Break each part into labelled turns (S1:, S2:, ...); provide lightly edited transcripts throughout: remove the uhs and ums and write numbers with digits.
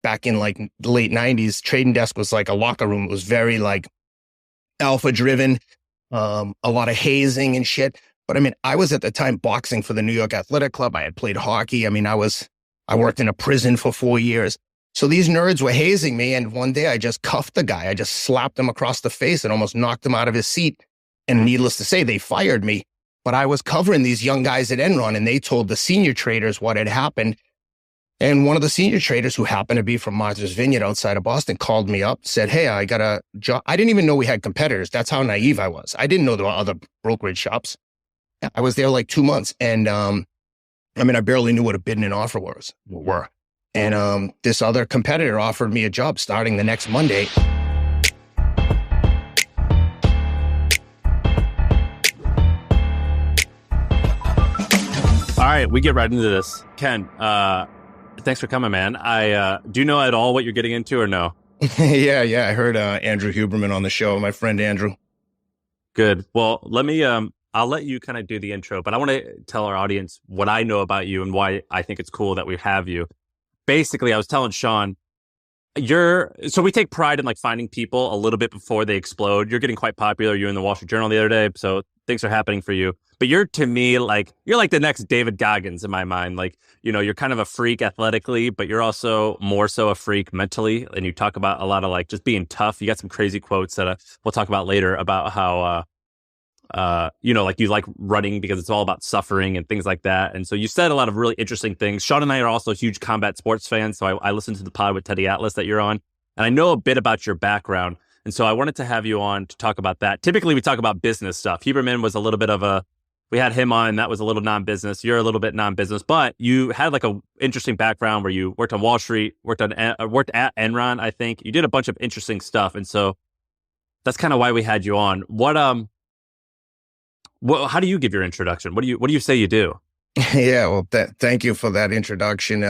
S1: back in like the late 90s, trading desk was like a locker room. It was very like alpha driven, a lot of hazing and shit. But I mean, I was at the time boxing for the New York Athletic Club. I had played hockey. I mean, I worked in a prison for 4 years. So these nerds were hazing me. And one day I just cuffed the guy. I just slapped him across the face and almost knocked him out of his seat. And needless to say, they fired me. But I was covering these young guys at Enron, and they told the senior traders what had happened. And one of the senior traders, who happened to be from Martha's Vineyard outside of Boston, called me up, said, hey, I got a job. I didn't even know we had competitors. That's how naive I was. I didn't know there were other brokerage shops. I was there like 2 months. And I mean, I barely knew what a bid and an offer were. And this other competitor offered me a job starting the next Monday.
S2: All right, we get right into this. Ken, thanks for coming, man. Do you know at all what you're getting into or no?
S1: Yeah. I heard Andrew Huberman on the show, my friend Andrew.
S2: Good. Well, I'll let you kind of do the intro, but I want to tell our audience what I know about you and why I think it's cool that we have you. Basically, I was telling Shaan, so we take pride in like finding people a little bit before they explode. You're getting quite popular. You're in the Wall Street Journal the other day, so things are happening for you. But you're, to me, like, you're like the next David Goggins in my mind. Like, you know, you're kind of a freak athletically, but you're also more so a freak mentally. And you talk about a lot of like just being tough. You got some crazy quotes that we'll talk about later about how, you know, like you like running because it's all about suffering and things like that. And so you said a lot of really interesting things. Shaan and I are also huge combat sports fans. So I listened to the pod with Teddy Atlas that you're on, and I know a bit about your background. And so I wanted to have you on to talk about that. Typically, we talk about business stuff. Huberman was a little bit of we had him on, that was a little non-business. You're a little bit non-business, but you had like a interesting background where you worked on Wall Street, worked at Enron, I think. You did a bunch of interesting stuff. And so that's kind of why we had you on. How do you give your introduction? What do you say you do?
S1: Yeah, well, thank you for that introduction.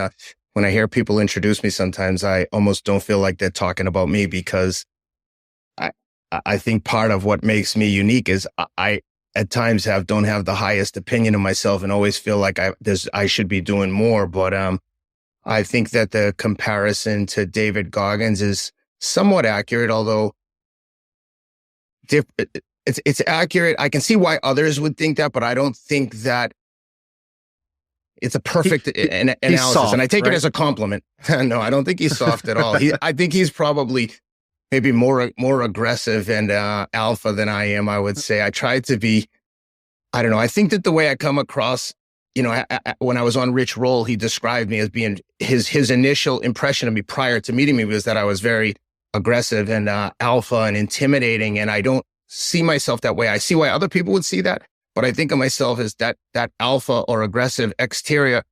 S1: When I hear people introduce me, sometimes I almost don't feel like they're talking about me, because I think part of what makes me unique is I at times don't have the highest opinion of myself and always feel like I should be doing more. But I think that the comparison to David Goggins is somewhat accurate, although it's accurate. I can see why others would think that, but I don't think that it's a perfect analysis.
S3: Soft,
S1: and I take
S3: right?
S1: it as a compliment. No, I don't think he's soft at all. I think he's probably maybe more aggressive and alpha than I am, I would say. I try to be, I don't know. I think that the way I come across, you know, when I was on Rich Roll, he described me as being, his initial impression of me prior to meeting me was that I was very aggressive and alpha and intimidating. And I don't see myself that way. I see why other people would see that, but I think of myself as that alpha or aggressive exterior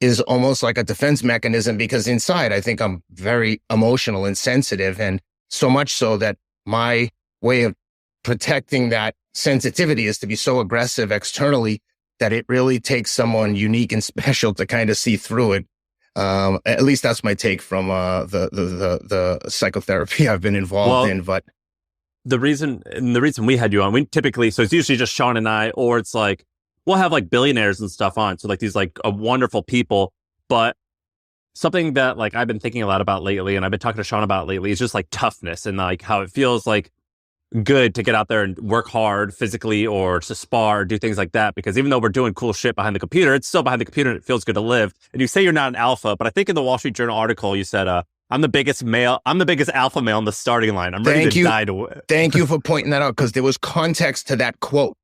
S1: is almost like a defense mechanism, because inside I think I'm very emotional and sensitive, and so much so that my way of protecting that sensitivity is to be so aggressive externally that it really takes someone unique and special to kind of see through it. At least that's my take from the psychotherapy I've been involved in. But
S2: the reason we had you on, we typically, so it's usually just Shaan and I, or it's like we'll have like billionaires and stuff on, so like these like wonderful people. But something that like I've been thinking a lot about lately, and I've been talking to Shaan about lately, is just like toughness and like how it feels like good to get out there and work hard physically or to spar or do things like that. Because even though we're doing cool shit behind the computer, it's still behind the computer and it feels good to live. And you say you're not an alpha, but I think in the Wall Street Journal article you said, I'm the biggest alpha male on the starting line. I'm ready to die to.
S1: Thank you for pointing that out, because there was context to that quote.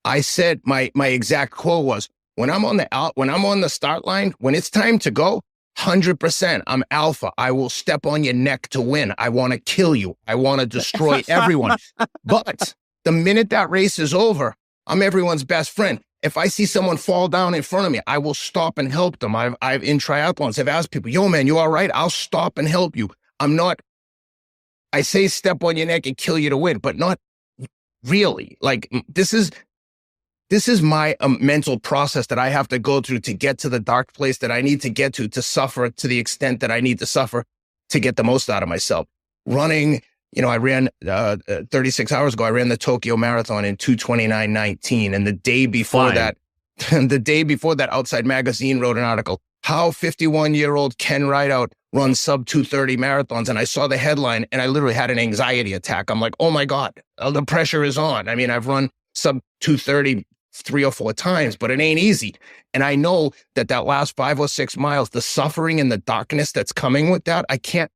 S1: I said my exact quote was, when I'm on the start line, when it's time to go, 100%, I'm alpha. I will step on your neck to win. I want to kill you. I want to destroy everyone. But the minute that race is over, I'm everyone's best friend. If I see someone fall down in front of me, I will stop and help them. I've in triathlons, I've asked people, yo, man, you all right? I'll stop and help you. I say step on your neck and kill you to win, but not really. Like, this is my mental process that I have to go through to get to the dark place that I need to get to suffer to the extent that I need to suffer to get the most out of myself. Running, you know, I ran 36 hours ago, I ran the Tokyo Marathon in 2:29:19. And the day before that, Outside Magazine wrote an article, how 51-year-old Ken Rideout run sub 2:30 marathons. And I saw the headline and I literally had an anxiety attack. I'm like, oh my God, the pressure is on. I mean, I've run sub 2:30 3 or 4 times, but it ain't easy. And I know that last 5 or 6 miles, the suffering and the darkness that's coming with that, I can't,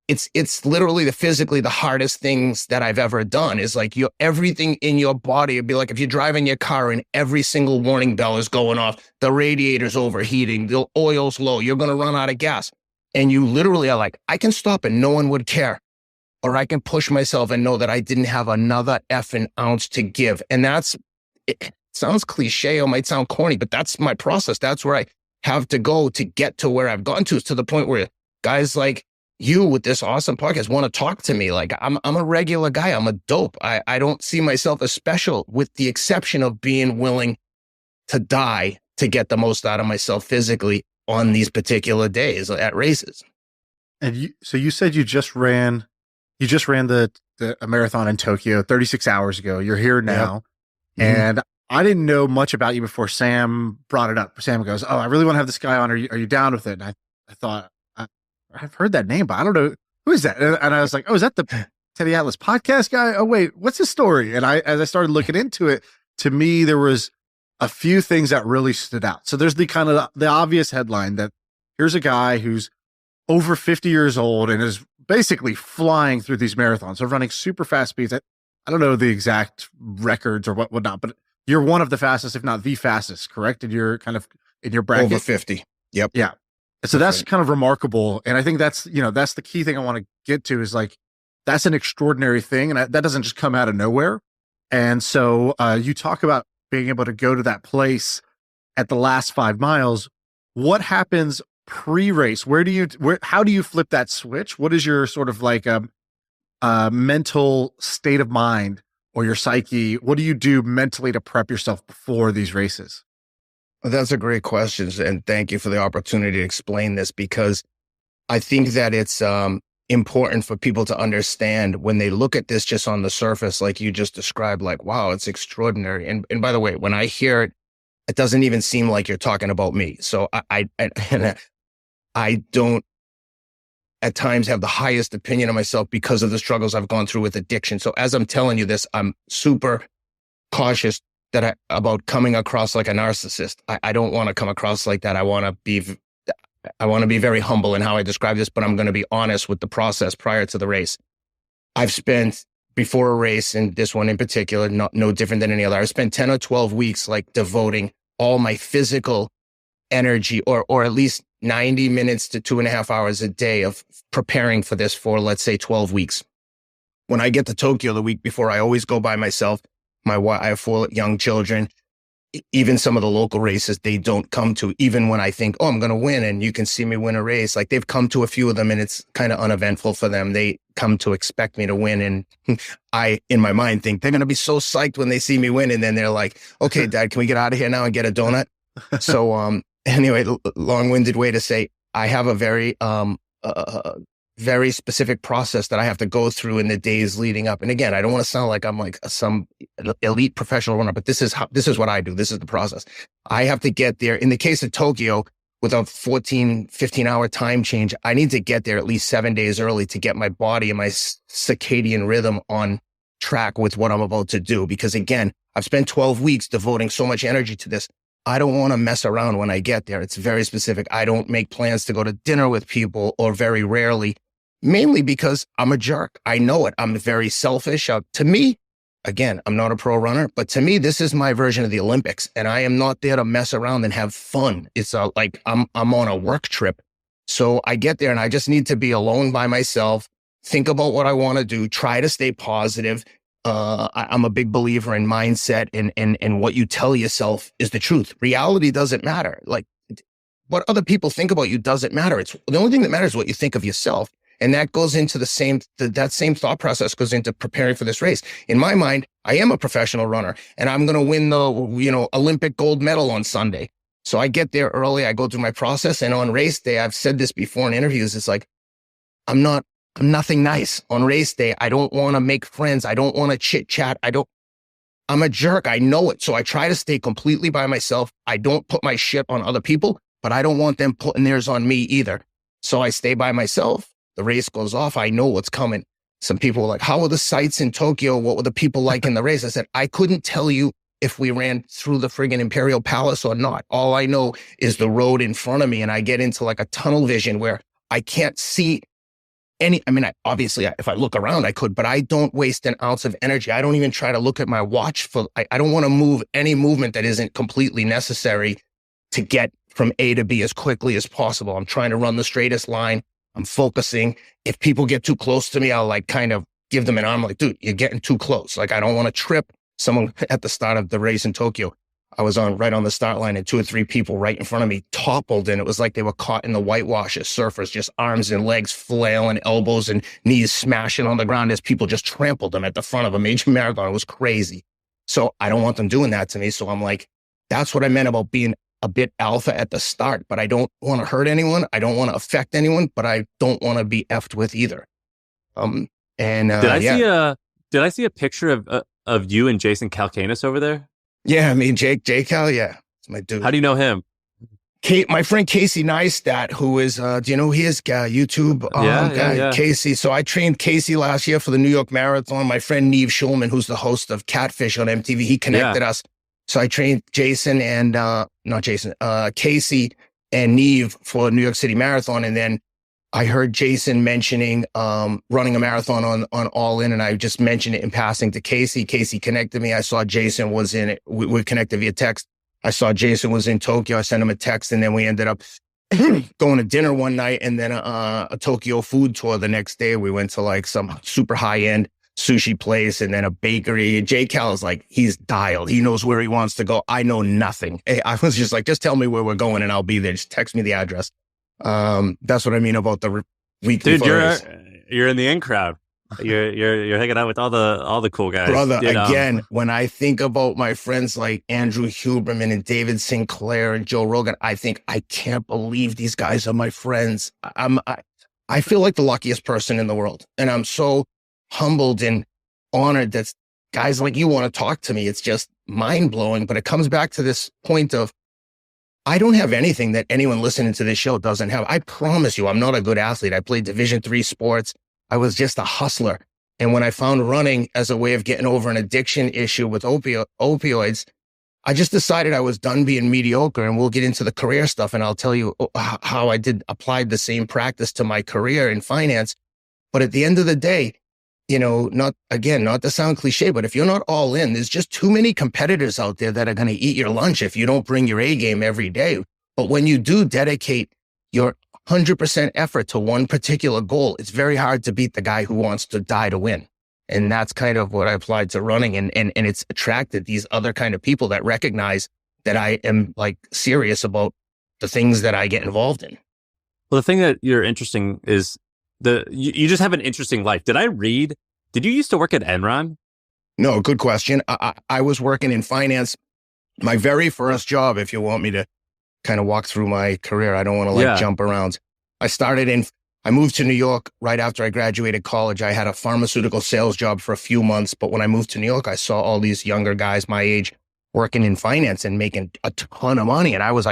S1: it's literally physically the hardest things that I've ever done. Is like everything in your body. It'd be like if you're driving your car and every single warning bell is going off, the radiator's overheating, the oil's low, you're going to run out of gas. And you literally are like, I can stop and no one would care. Or I can push myself and know that I didn't have another effing ounce to give. And it sounds cliche or might sound corny, but that's my process. That's where I have to go to get to where I've gotten to the point where guys like you with this awesome podcast want to talk to me. Like I'm a regular guy. I'm a dope. I don't see myself as special, with the exception of being willing to die to get the most out of myself physically on these particular days at races.
S3: And so you said you just ran a marathon in Tokyo 36 hours ago. You're here now. Yep. And I didn't know much about you before Sam brought it up. Sam goes, "Oh, I really want to have this guy on. Are you down with it?" And I thought, I've heard that name, but I don't know who is that. And I was like, "Oh, is that the Teddy Atlas podcast guy? Oh, wait, what's his story?" And as I started looking into it, to me, there was a few things that really stood out. So there's the obvious headline that here's a guy who's over 50 years old and is basically flying through these marathons. So running super fast speeds. I don't know the exact records or whatnot, but you're one of the fastest, if not the fastest, correct? In your bracket?
S1: Over 50. Yep.
S3: Yeah. So that's kind of remarkable. And I think that's the key thing I want to get to is like, that's an extraordinary thing. And that doesn't just come out of nowhere. And so you talk about being able to go to that place at the last 5 miles. What happens pre-race? How do you flip that switch? What is your sort of like mental state of mind or your psyche? What do you do mentally to prep yourself before these races?
S1: Well, that's a great question. And thank you for the opportunity to explain this, because I think that it's important for people to understand when they look at this just on the surface, like you just described, like, wow, it's extraordinary. And by the way, when I hear it, it doesn't even seem like you're talking about me. So I don't at times have the highest opinion of myself because of the struggles I've gone through with addiction. So as I'm telling you this, I'm super cautious about coming across like a narcissist. I don't want to come across like that. I want to be very humble in how I describe this, but I'm going to be honest with the process prior to the race. I've spent, before a race, and this one in particular, no different than any other, I've spent 10 or 12 weeks like devoting all my physical energy, or at least 90 minutes to 2.5 hours a day of preparing for this for, let's say, 12 weeks. When I get to Tokyo the week before, I always go by myself. My wife, I have 4 young children. Even some of the local races, they don't come to, even when I think, oh, I'm going to win and you can see me win a race. Like they've come to a few of them and it's kind of uneventful for them. They come to expect me to win. And I, in my mind, think they're going to be so psyched when they see me win. And then they're like, okay, Dad, can we get out of here now and get a donut? So, anyway, long-winded way to say, I have a very specific process that I have to go through in the days leading up. And again, I don't want to sound like I'm like some elite professional runner, but this is what I do. This is the process. I have to get there. In the case of Tokyo, with a 15 hour time change, I need to get there at least 7 days early to get my body and my circadian rhythm on track with what I'm about to do. Because again, I've spent 12 weeks devoting so much energy to this. I don't want to mess around when I get there. It's very specific. I don't make plans to go to dinner with people, or very rarely, mainly because I'm a jerk. I know it. I'm very selfish. To me, again, I'm not a pro runner, but to me, this is my version of the Olympics, and I am not there to mess around and have fun. It's like I'm on a work trip. So I get there and I just need to be alone by myself, think about what I want to do, try to stay positive. I'm a big believer in mindset, and what you tell yourself is the truth. Reality doesn't matter. Like what other people think about you doesn't matter. It's the only thing that matters is what you think of yourself. And that goes into that same thought process goes into preparing for this race. In my mind, I am a professional runner and I'm going to win the, Olympic gold medal on Sunday. So I get there early. I go through my process, and on race day, I've said this before in interviews. It's like, I'm nothing nice on race day. I don't want to make friends. I don't want to chit chat. I'm a jerk. I know it. So I try to stay completely by myself. I don't put my shit on other people, but I don't want them putting theirs on me either. So I stay by myself. The race goes off. I know what's coming. Some people were like, how were the sights in Tokyo? What were the people like in the race? I said, I couldn't tell you if we ran through the friggin' Imperial Palace or not. All I know is the road in front of me. And I get into like a tunnel vision where I can't see obviously, if I look around, I could, but I don't waste an ounce of energy. I don't even try to look at my watch I don't want to move any movement that isn't completely necessary to get from A to B as quickly as possible. I'm trying to run the straightest line. I'm focusing. If people get too close to me, I'll like kind of give them an arm like, dude, you're getting too close. Like, I don't want to trip someone at the start of the race in Tokyo. I was right on the start line and 2 or 3 people right in front of me toppled, and it was like they were caught in the whitewash as surfers, just arms and legs flailing, elbows and knees smashing on the ground as people just trampled them at the front of a major marathon. It was crazy. So I don't want them doing that to me. So I'm like, that's what I meant about being a bit alpha at the start, but I don't want to hurt anyone. I don't want to affect anyone, but I don't want to be effed with either. Did
S2: I see a picture of you and Jason Calacanis over there?
S1: Yeah, I mean, Jake Cal, yeah, it's my dude.
S2: How do you know him?
S1: My friend Casey Neistat, who is, do you know who he is? YouTube guy, Casey. So I trained Casey last year for the New York Marathon. My friend Neve Schulman, who's the host of Catfish on MTV, he connected us. So I trained Jason and, Casey and Neve for New York City Marathon. And then I heard Jason mentioning running a marathon on All In, and I just mentioned it in passing to Casey. Casey connected me. I saw Jason was in it. We connected via text. I saw Jason was in Tokyo. I sent him a text, and then we ended up going to dinner one night and then a Tokyo food tour the next day. We went to like some super high-end sushi place and then a bakery. J. Cal is like, he's dialed. He knows where he wants to go. I know nothing. I was just like, just tell me where we're going and I'll be there. Just text me the address. That's what I mean about the weekly.
S2: Dude, you're in the in crowd. You're hanging out with all the cool guys.
S1: Brother, again, when I think about my friends like Andrew Huberman and David Sinclair and Joe Rogan, I think, I can't believe these guys are my friends. I feel like the luckiest person in the world. And I'm so humbled and honored that guys like you want to talk to me. It's just mind blowing. But it comes back to this point of, I don't have anything that anyone listening to this show doesn't have. I promise you, I'm not a good athlete. I played Division III sports. I was just a hustler. And when I found running as a way of getting over an addiction issue with opioids, I just decided I was done being mediocre. And we'll get into the career stuff. And I'll tell you how I applied the same practice to my career in finance. But at the end of the day, you know, not to sound cliche, but if you're not all in, there's just too many competitors out there that are going to eat your lunch if you don't bring your A game every day. But when you do dedicate your 100% effort to one particular goal, it's very hard to beat the guy who wants to die to win. And that's kind of what I applied to running. And it's attracted these other kind of people that recognize that I am like serious about the things that I get involved in.
S2: Well, the thing that you're interesting is you just have an interesting life. Did you used to work at Enron?
S1: No, good question. I was working in finance. My very first job, if you want me to kind of walk through my career, I don't want to jump around. I moved to New York right after I graduated college. I had a pharmaceutical sales job for a few months, but when I moved to New York, I saw all these younger guys my age working in finance and making a ton of money. And I was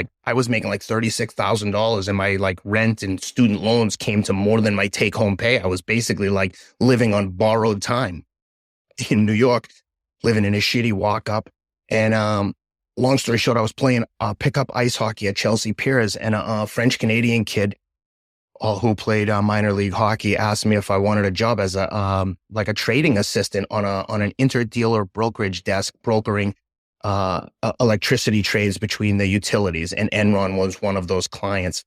S1: making like $36,000, and my like rent and student loans came to more than my take home pay. I was basically like living on borrowed time in New York, living in a shitty walk up. And, long story short, I was playing pickup ice hockey at Chelsea Piers, and a French Canadian kid who played minor league hockey asked me if I wanted a job as a trading assistant on an interdealer brokerage desk, brokering electricity trades between the utilities, and Enron was one of those clients.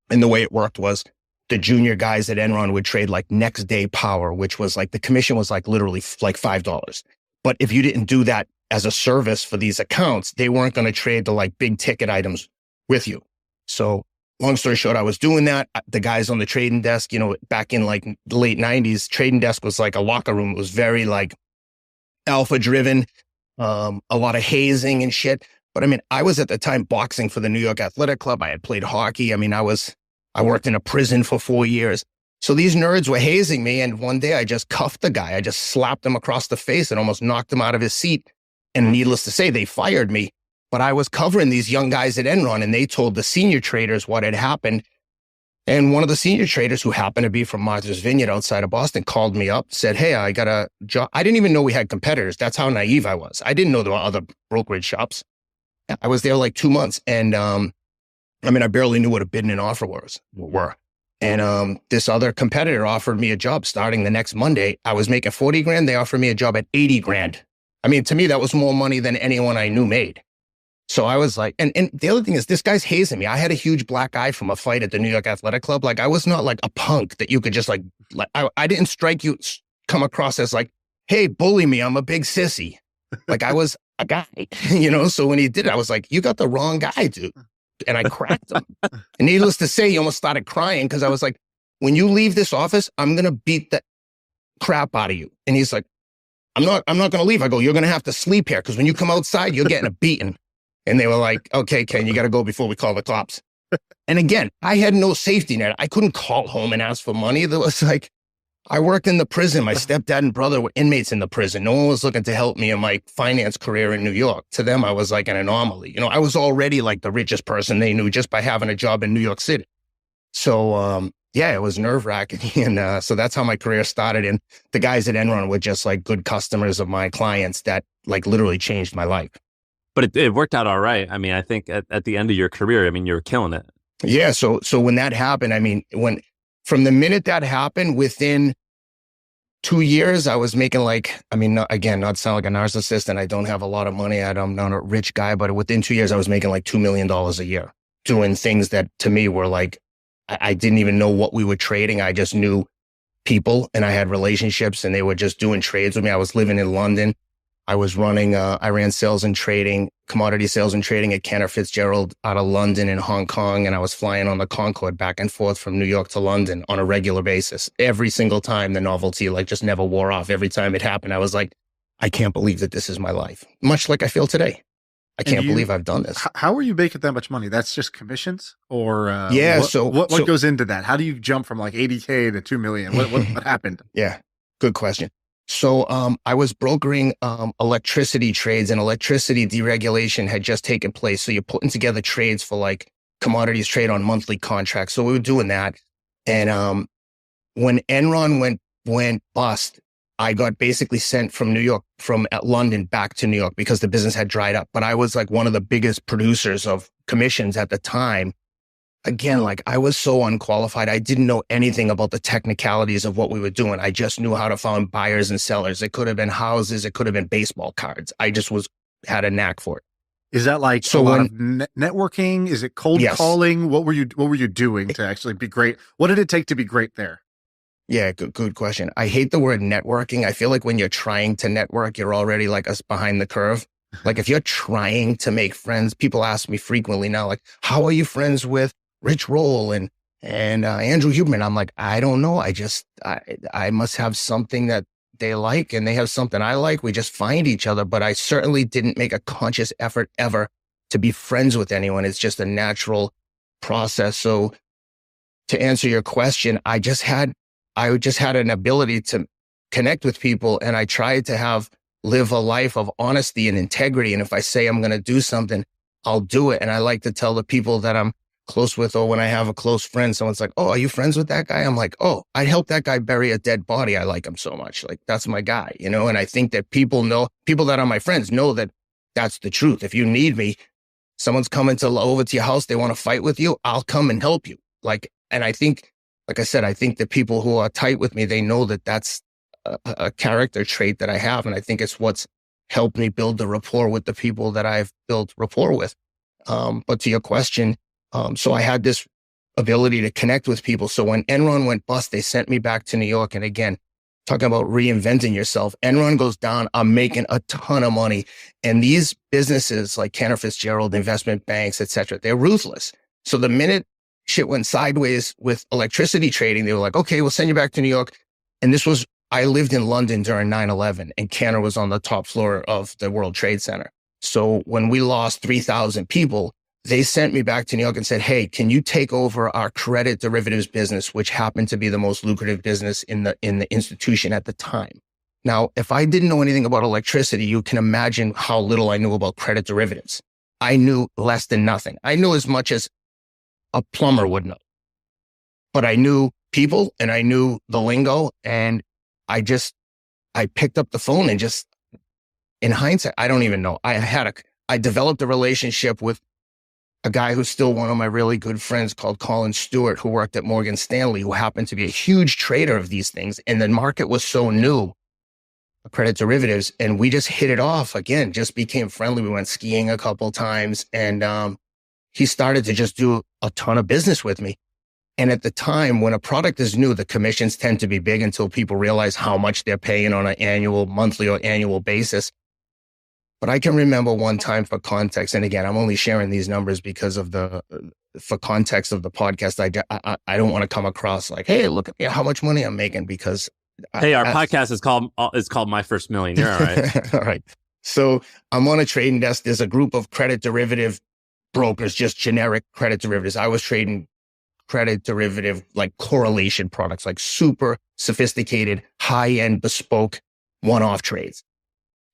S1: And the way it worked was the junior guys at Enron would trade like next day power, which was like the commission was like literally like $5. But if you didn't do that as a service for these accounts, they weren't going to trade the like big ticket items with you. So long story short, I was doing that. The guys on the trading desk, you know, back in like the late 90s, trading desk was like a locker room. It was very like alpha driven. A lot of hazing and shit. But I mean, I was at the time boxing for the New York Athletic Club. I had played hockey. I mean, I worked in a prison for 4 years. So these nerds were hazing me. And one day I just cuffed the guy. I just slapped him across the face and almost knocked him out of his seat. And needless to say, they fired me. But I was covering these young guys at Enron, and they told the senior traders what had happened. And one of the senior traders who happened to be from Martha's Vineyard outside of Boston called me up, said, hey, I got a job. I didn't even know we had competitors. That's how naive I was. I didn't know there were other brokerage shops. I was there like 2 months. And I barely knew what a bid and an offer were. And this other competitor offered me a job starting the next Monday. I was making 40 grand. They offered me a job at 80 grand. I mean, to me, that was more money than anyone I knew made. So I was like, and the other thing is, this guy's hazing me. I had a huge black eye from a fight at the New York Athletic Club. Like, I was not like a punk that you could just I didn't come across as like, hey, bully me, I'm a big sissy. Like, I was a guy, So when he did it, I was like, you got the wrong guy, dude. And I cracked him. And needless to say, he almost started crying because I was like, when you leave this office, I'm going to beat the crap out of you. And he's like, I'm not going to leave. I go, you're going to have to sleep here because when you come outside, you're getting a beating. And they were like, okay, Ken, you got to go before we call the cops. And again, I had no safety net. I couldn't call home and ask for money. There was like, I worked in the prison. My stepdad and brother were inmates in the prison. No one was looking to help me in my finance career in New York. To them, I was like an anomaly. I was already like the richest person they knew just by having a job in New York City. So, it was nerve-wracking. And so that's how my career started. And the guys at Enron were just like good customers of my clients that like literally changed my life.
S2: But it worked out all right. I mean, I think at the end of your career, you were killing it.
S1: Yeah. So when that happened, from the minute that happened, within 2 years, I was making not sound like a narcissist, and I don't have a lot of money. I'm not a rich guy, but within 2 years, I was making like $2 million a year doing things that to me were like, I didn't even know what we were trading. I just knew people and I had relationships and they were just doing trades with me. I was living in London. I ran sales and trading, commodity sales and trading at Cantor Fitzgerald out of London and Hong Kong. And I was flying on the Concorde back and forth from New York to London on a regular basis. Every single time the novelty just never wore off. Every time it happened, I was like, I can't believe that this is my life. Much like I feel today. I can't believe I've done this.
S3: How are you making that much money? That's just commissions or what goes into that? How do you jump from like 80K to 2 million? What happened?
S1: Yeah, good question. So I was brokering electricity trades, and electricity deregulation had just taken place. So you're putting together trades for like commodities trade on monthly contracts. So we were doing that. And when Enron went bust, I got basically sent from London back to New York because the business had dried up. But I was like one of the biggest producers of commissions at the time. Again, like I was so unqualified. I didn't know anything about the technicalities of what we were doing. I just knew how to find buyers and sellers. It could have been houses. It could have been baseball cards. I just had a knack for it.
S3: Is that like a lot of networking? Is it cold calling? What were you doing to actually be great? What did it take to be great there?
S1: Yeah, good question. I hate the word networking. I feel like when you're trying to network, you're already like us behind the curve. Like if you're trying to make friends, people ask me frequently now, like, how are you friends with Rich Roll and Andrew Huberman? I'm like, I don't know. I must have something that they like and they have something I like. We just find each other. But I certainly didn't make a conscious effort ever to be friends with anyone. It's just a natural process. So to answer your question, I just had an ability to connect with people, and I tried to live a life of honesty and integrity. And if I say I'm going to do something, I'll do it. And I like to tell the people that I'm close with, or when I have a close friend, someone's like, oh, are you friends with that guy? I'm like, oh, I'd help that guy bury a dead body. I like him so much. Like, that's my guy, And I think that people that are my friends know that that's the truth. If you need me, someone's coming over to your house, they want to fight with you, I'll come and help you. And I think, like I said, I think the people who are tight with me, they know that that's a character trait that I have. And I think it's what's helped me build the rapport with the people that I've built rapport with. But to your question, so I had this ability to connect with people. So when Enron went bust, they sent me back to New York. And again, talking about reinventing yourself, Enron goes down, I'm making a ton of money. And these businesses like Cantor Fitzgerald, investment banks, et cetera, they're ruthless. So the minute shit went sideways with electricity trading, they were like, okay, we'll send you back to New York. And I lived in London during 9/11, and Cantor was on the top floor of the World Trade Center. So when we lost 3,000 people, they sent me back to New York and said, hey, can you take over our credit derivatives business, which happened to be the most lucrative business in the institution at the time. Now, if I didn't know anything about electricity, you can imagine how little I knew about credit derivatives. I knew less than nothing. I knew as much as a plumber would know. but I knew people and I knew the lingo, and I picked up the phone and just, in hindsight, I don't even know. I developed a relationship with a guy who's still one of my really good friends called Colin Stewart, who worked at Morgan Stanley, who happened to be a huge trader of these things. And the market was so new, credit derivatives, and we just hit it off again, just became friendly. We went skiing a couple times, and he started to just do a ton of business with me. And at the time, when a product is new, the commissions tend to be big until people realize how much they're paying on an monthly or annual basis. But I can remember one time, for context, and again, I'm only sharing these numbers because of for context of the podcast. I don't want to come across like, hey, look at me, how much money I'm making, because
S2: our podcast is called My First Million. You're all right.
S1: All right. So I'm on a trading desk. There's a group of credit derivative brokers, just generic credit derivatives. I was trading credit derivative, like correlation products, like super sophisticated, high-end, bespoke, one-off trades.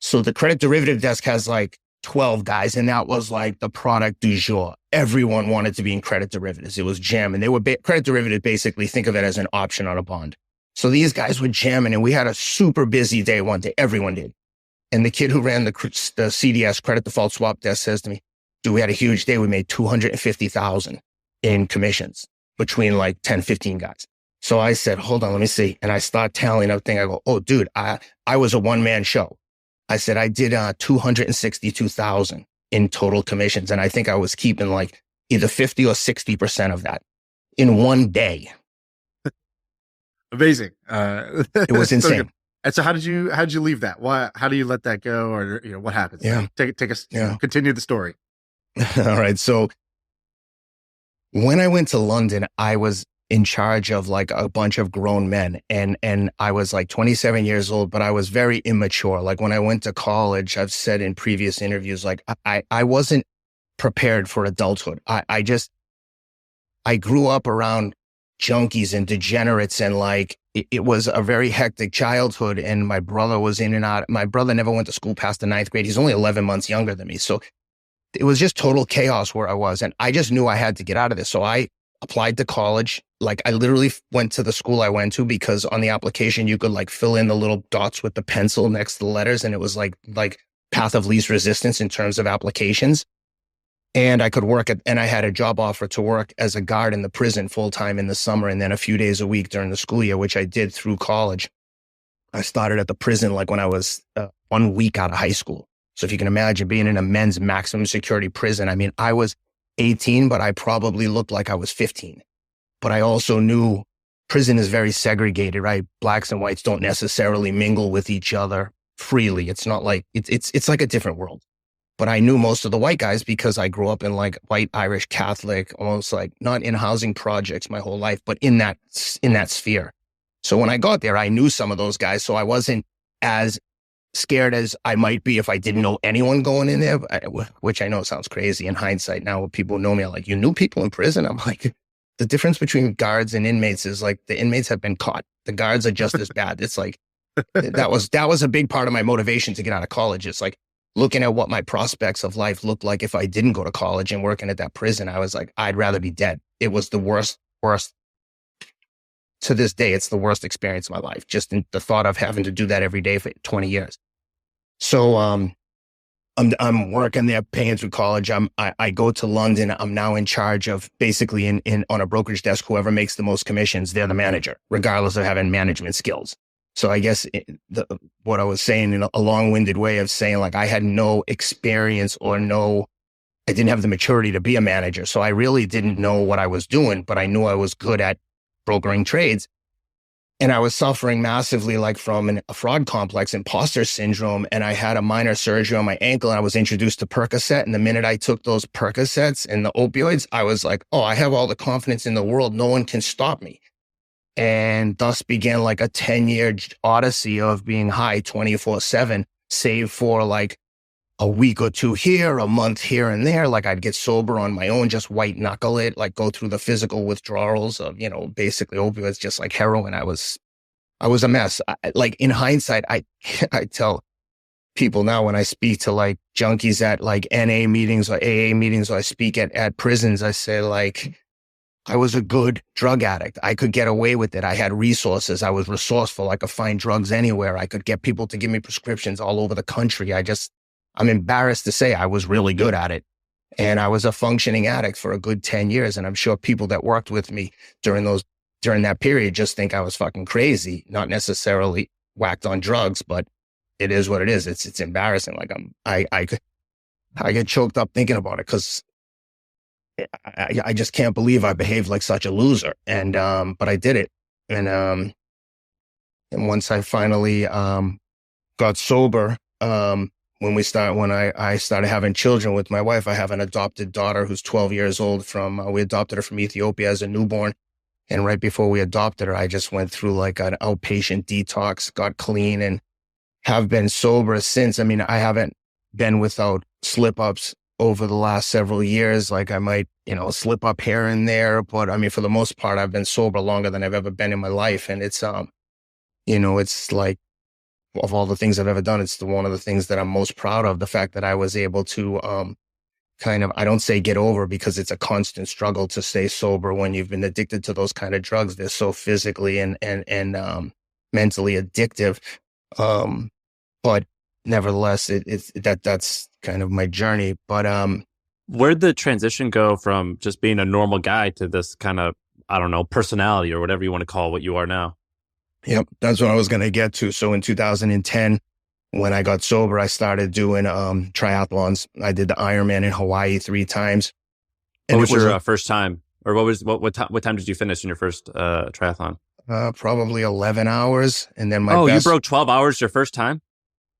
S1: So the credit derivative desk has like 12 guys, and that was like the product du jour. Everyone wanted to be in credit derivatives. It was jam, and they were credit derivative. Basically, think of it as an option on a bond. So these guys were jamming, and we had a super busy day one day. Everyone did. And the kid who ran the CDS, credit default swap desk, says to me, dude, we had a huge day. We made $250,000 in commissions between like 10, 15 guys. So I said, hold on, let me see. And I start tallying up thing. I go, oh, dude, I was a one-man show. I said, I did 262,000 in total commissions. And I think I was keeping like either 50 or 60% of that in one day.
S3: Amazing.
S1: It was insane.
S3: So and so how did you leave that? How do you let that go? Or, what happens?
S1: Yeah.
S3: Take us, continue the story.
S1: All right. So when I went to London, I was in charge of like a bunch of grown men, and I was like 27 years old, but I was very immature. Like when I went to college, I've said in previous interviews, like I wasn't prepared for adulthood. I grew up around junkies and degenerates, and like it was a very hectic childhood, and my brother was in and out. My brother never went to school past the 9th grade. He's only 11 months younger than me. So it was just total chaos where I was. And I just knew I had to get out of this. So I applied to college. Like I literally went to the school I went to because on the application, you could like fill in the little dots with the pencil next to the letters. And it was like path of least resistance in terms of applications. And I could and I had a job offer to work as a guard in the prison full-time in the summer, and then a few days a week during the school year, which I did through college. I started at the prison like when I was 1 week out of high school. So if you can imagine being in a men's maximum security prison, I mean, I was 18, but I probably looked like I was 15. But I also knew prison is very segregated, right? Blacks and whites don't necessarily mingle with each other freely. It's not like, it's like a different world. But I knew most of the white guys because I grew up in like white Irish Catholic, almost like not in housing projects my whole life, but in that sphere. So when I got there, I knew some of those guys. So I wasn't as scared as I might be if I didn't know anyone going in there, which I know sounds crazy in hindsight. Now when people know me, I'm like, you knew people in prison? I'm like, the difference between guards and inmates is like the inmates have been caught. The guards are just as bad. It's like, that was a big part of my motivation to get out of college. It's like, looking at what my prospects of life looked like if I didn't go to college and working at that prison, I was like, I'd rather be dead. It was the worst. To this day, it's the worst experience of my life. Just in the thought of having to do that every day for 20 years. So I'm working there, paying through college. I go to London. I'm now in charge of basically on a brokerage desk, whoever makes the most commissions, they're the manager, regardless of having management skills. So I guess what I was saying in a long-winded way of saying, like, I had no experience I didn't have the maturity to be a manager. So I really didn't know what I was doing, but I knew I was good at brokering trades. And I was suffering massively, like from a fraud complex, imposter syndrome. And I had a minor surgery on my ankle, and I was introduced to Percocet. And the minute I took those Percocets and the opioids, I was like, oh, I have all the confidence in the world. No one can stop me. And thus began like a 10-year odyssey of being high 24/7, save for like a week or two here, a month here and there. Like I'd get sober on my own, just white knuckle it, like go through the physical withdrawals of, basically opioids, just like heroin. I was a mess. Like in hindsight, I tell people now when I speak to like junkies at like NA meetings or AA meetings, or I speak at prisons, I say like, I was a good drug addict. I could get away with it. I had resources. I was resourceful. I could find drugs anywhere. I could get people to give me prescriptions all over the country. I'm embarrassed to say I was really good at it. And I was a functioning addict for a good 10 years. And I'm sure people that worked with me during that period just think I was fucking crazy, not necessarily whacked on drugs, but it is what it is. It's embarrassing. Like I get choked up thinking about it because I just can't believe I behaved like such a loser. And, but I did it. And once I finally, got sober, when I started having children with my wife, I have an adopted daughter who's 12 years old we adopted her from Ethiopia as a newborn. And right before we adopted her, I just went through like an outpatient detox, got clean, and have been sober since. I mean, I haven't been without slip-ups over the last several years. Like I might, slip up here and there, but I mean, for the most part, I've been sober longer than I've ever been in my life. And it's, it's like, of all the things I've ever done, it's one of the things that I'm most proud of, the fact that I was able to, I don't say get over, because it's a constant struggle to stay sober when you've been addicted to those kind of drugs. They're so physically and mentally addictive. But nevertheless, that's kind of my journey. But,
S2: where'd the transition go from just being a normal guy to this kind of, I don't know, personality or whatever you want to call what you are now?
S1: Yep. That's what I was going to get to. So in 2010, when I got sober, I started doing, triathlons. I did the Ironman in Hawaii 3 times.
S2: And what was your first time, or what time did you finish in your first, triathlon?
S1: Probably 11 hours. And then
S2: you broke 12 hours your first time?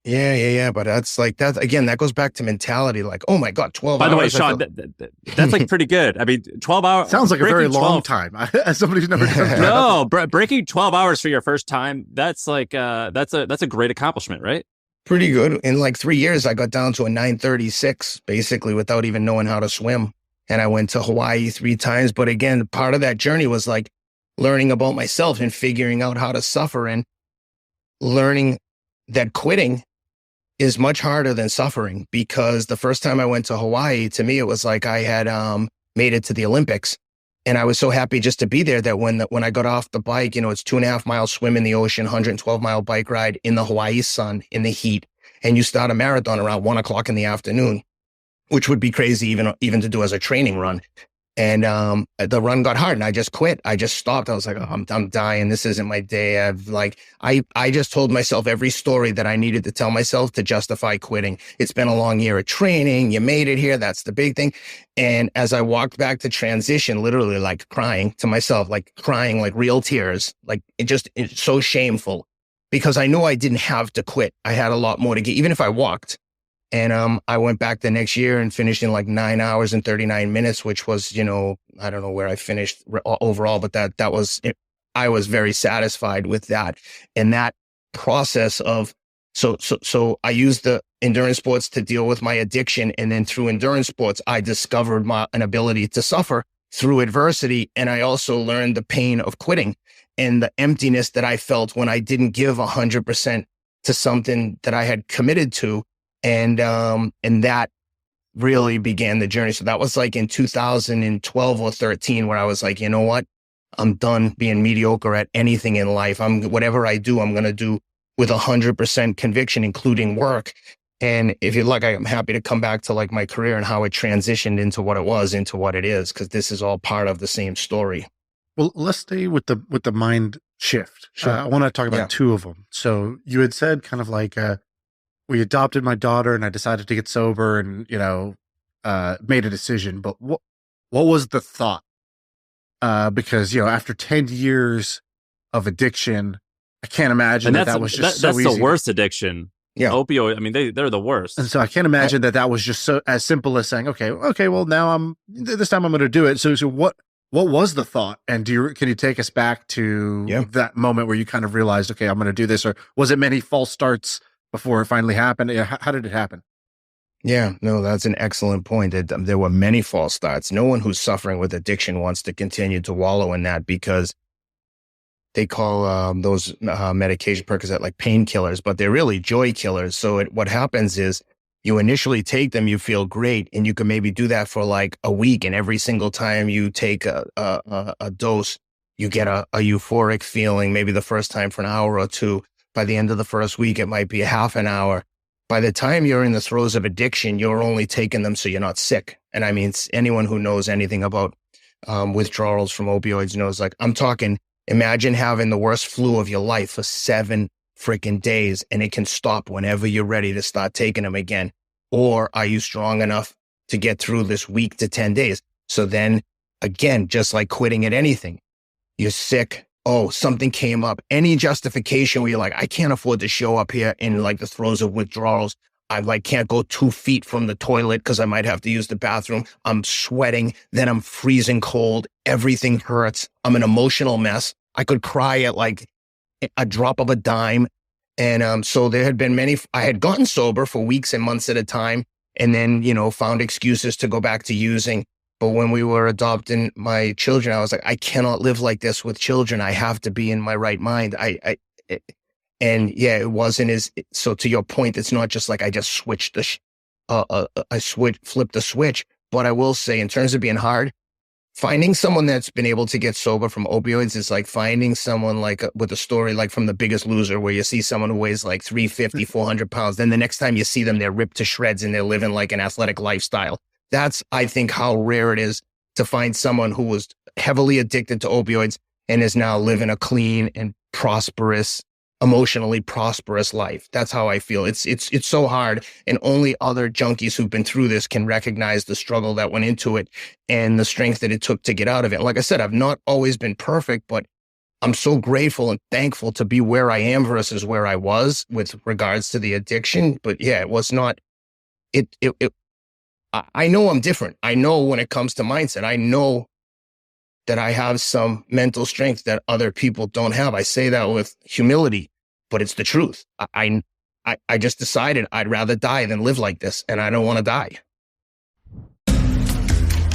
S1: Yeah. But that's like that again. That goes back to mentality. Like, oh my God, 12
S2: hours. By the way, Shaan, that's like pretty good. I mean, 12 hours
S3: sounds like a very long time. As somebody who's never done
S2: no, breaking 12 hours for your first time. That's like that's a great accomplishment, right?
S1: Pretty good. In like 3 years, I got down to a 9:36, basically, without even knowing how to swim. And I went to Hawaii 3 times. But again, part of that journey was like learning about myself and figuring out how to suffer, and learning that quitting is much harder than suffering. Because the first time I went to Hawaii, to me, it was like I had made it to the Olympics. And I was so happy just to be there that when I got off the bike, it's 2.5 mile swim in the ocean, 112-mile bike ride in the Hawaii sun, in the heat. And you start a marathon around 1:00 in the afternoon, which would be crazy even to do as a training run. And the run got hard and I just quit. I just stopped. I was like, oh, I'm dying. This isn't my day. I just told myself every story that I needed to tell myself to justify quitting. It's been a long year of training. You made it here. That's the big thing. And as I walked back to transition, literally like crying to myself, like crying, like real tears, like it's so shameful, because I knew I didn't have to quit. I had a lot more to get, even if I walked. And I went back the next year and finished in like 9 hours and 39 minutes, which was, I don't know where I finished overall, but that was it. I was very satisfied with that. And that process of, so I used the endurance sports to deal with my addiction. And then through endurance sports, I discovered an ability to suffer through adversity. And I also learned the pain of quitting and the emptiness that I felt when I didn't give 100% to something that I had committed to. And that really began the journey. So that was like in 2012 or 13, where I was like, you know what? I'm done being mediocre at anything in life. Whatever I do, I'm going to do with 100% conviction, including work. And if you'd like, I'm happy to come back to like my career and how it transitioned into what it was, into what it is, because this is all part of the same story.
S3: Well, let's stay with the mind shift.
S1: Sure.
S3: I want to talk about 2 of them. So you had said kind of like, we adopted my daughter and I decided to get sober and, made a decision. But what was the thought? Because, after 10 years of addiction, I can't imagine that was just so easy.
S2: That's the worst addiction.
S1: Yeah.
S2: Opioid. I mean, they're the worst.
S3: And so I can't imagine that was just so as simple as saying, okay, well now this time I'm going to do it. So what was the thought? And can you take us back to that moment where you kind of realized, okay, I'm going to do this? Or was it many false starts before it finally happened? How did it happen?
S1: Yeah, no, that's an excellent point. There were many false starts. No one who's suffering with addiction wants to continue to wallow in that, because they call those medication Percocet like painkillers, but they're really joy killers. So what happens is you initially take them, you feel great, and you can maybe do that for like a week. And every single time you take a dose, you get a euphoric feeling, maybe the first time for an hour or two. By the end of the first week, it might be a half an hour. By the time you're in the throes of addiction, you're only taking them so you're not sick. And I mean, anyone who knows anything about withdrawals from opioids knows, like, I'm talking, imagine having the worst flu of your life for 7 freaking days, and it can stop whenever you're ready to start taking them again. Or are you strong enough to get through this week to 10 days? So then again, just like quitting at anything, you're sick. Oh, something came up. Any justification where you're like, I can't afford to show up here in like the throes of withdrawals. I like can't go 2 feet from the toilet because I might have to use the bathroom. I'm sweating. Then I'm freezing cold. Everything hurts. I'm an emotional mess. I could cry at like a drop of a dime. And so there had been I had gotten sober for weeks and months at a time, and then, found excuses to go back to using. But when we were adopting my children, I was like, I cannot live like this with children. I have to be in my right mind. And yeah, it wasn't so to your point, it's not just like I just switched flipped the switch. But I will say, in terms of being hard, finding someone that's been able to get sober from opioids is like finding someone like with a story like from The Biggest Loser, where you see someone who weighs like 350, 400 pounds. Then the next time you see them, they're ripped to shreds and they're living like an athletic lifestyle. That's, I think, how rare it is to find someone who was heavily addicted to opioids and is now living a clean and prosperous, emotionally prosperous life. That's how I feel. It's so hard, and only other junkies who've been through this can recognize the struggle that went into it and the strength that it took to get out of it. Like I said, I've not always been perfect, but I'm so grateful and thankful to be where I am versus where I was with regards to the addiction. But yeah, it was not, I know I'm different. I know when it comes to mindset, I know that I have some mental strength that other people don't have. I say that with humility, but it's the truth. I just decided I'd rather die than live like this, and I don't want to die.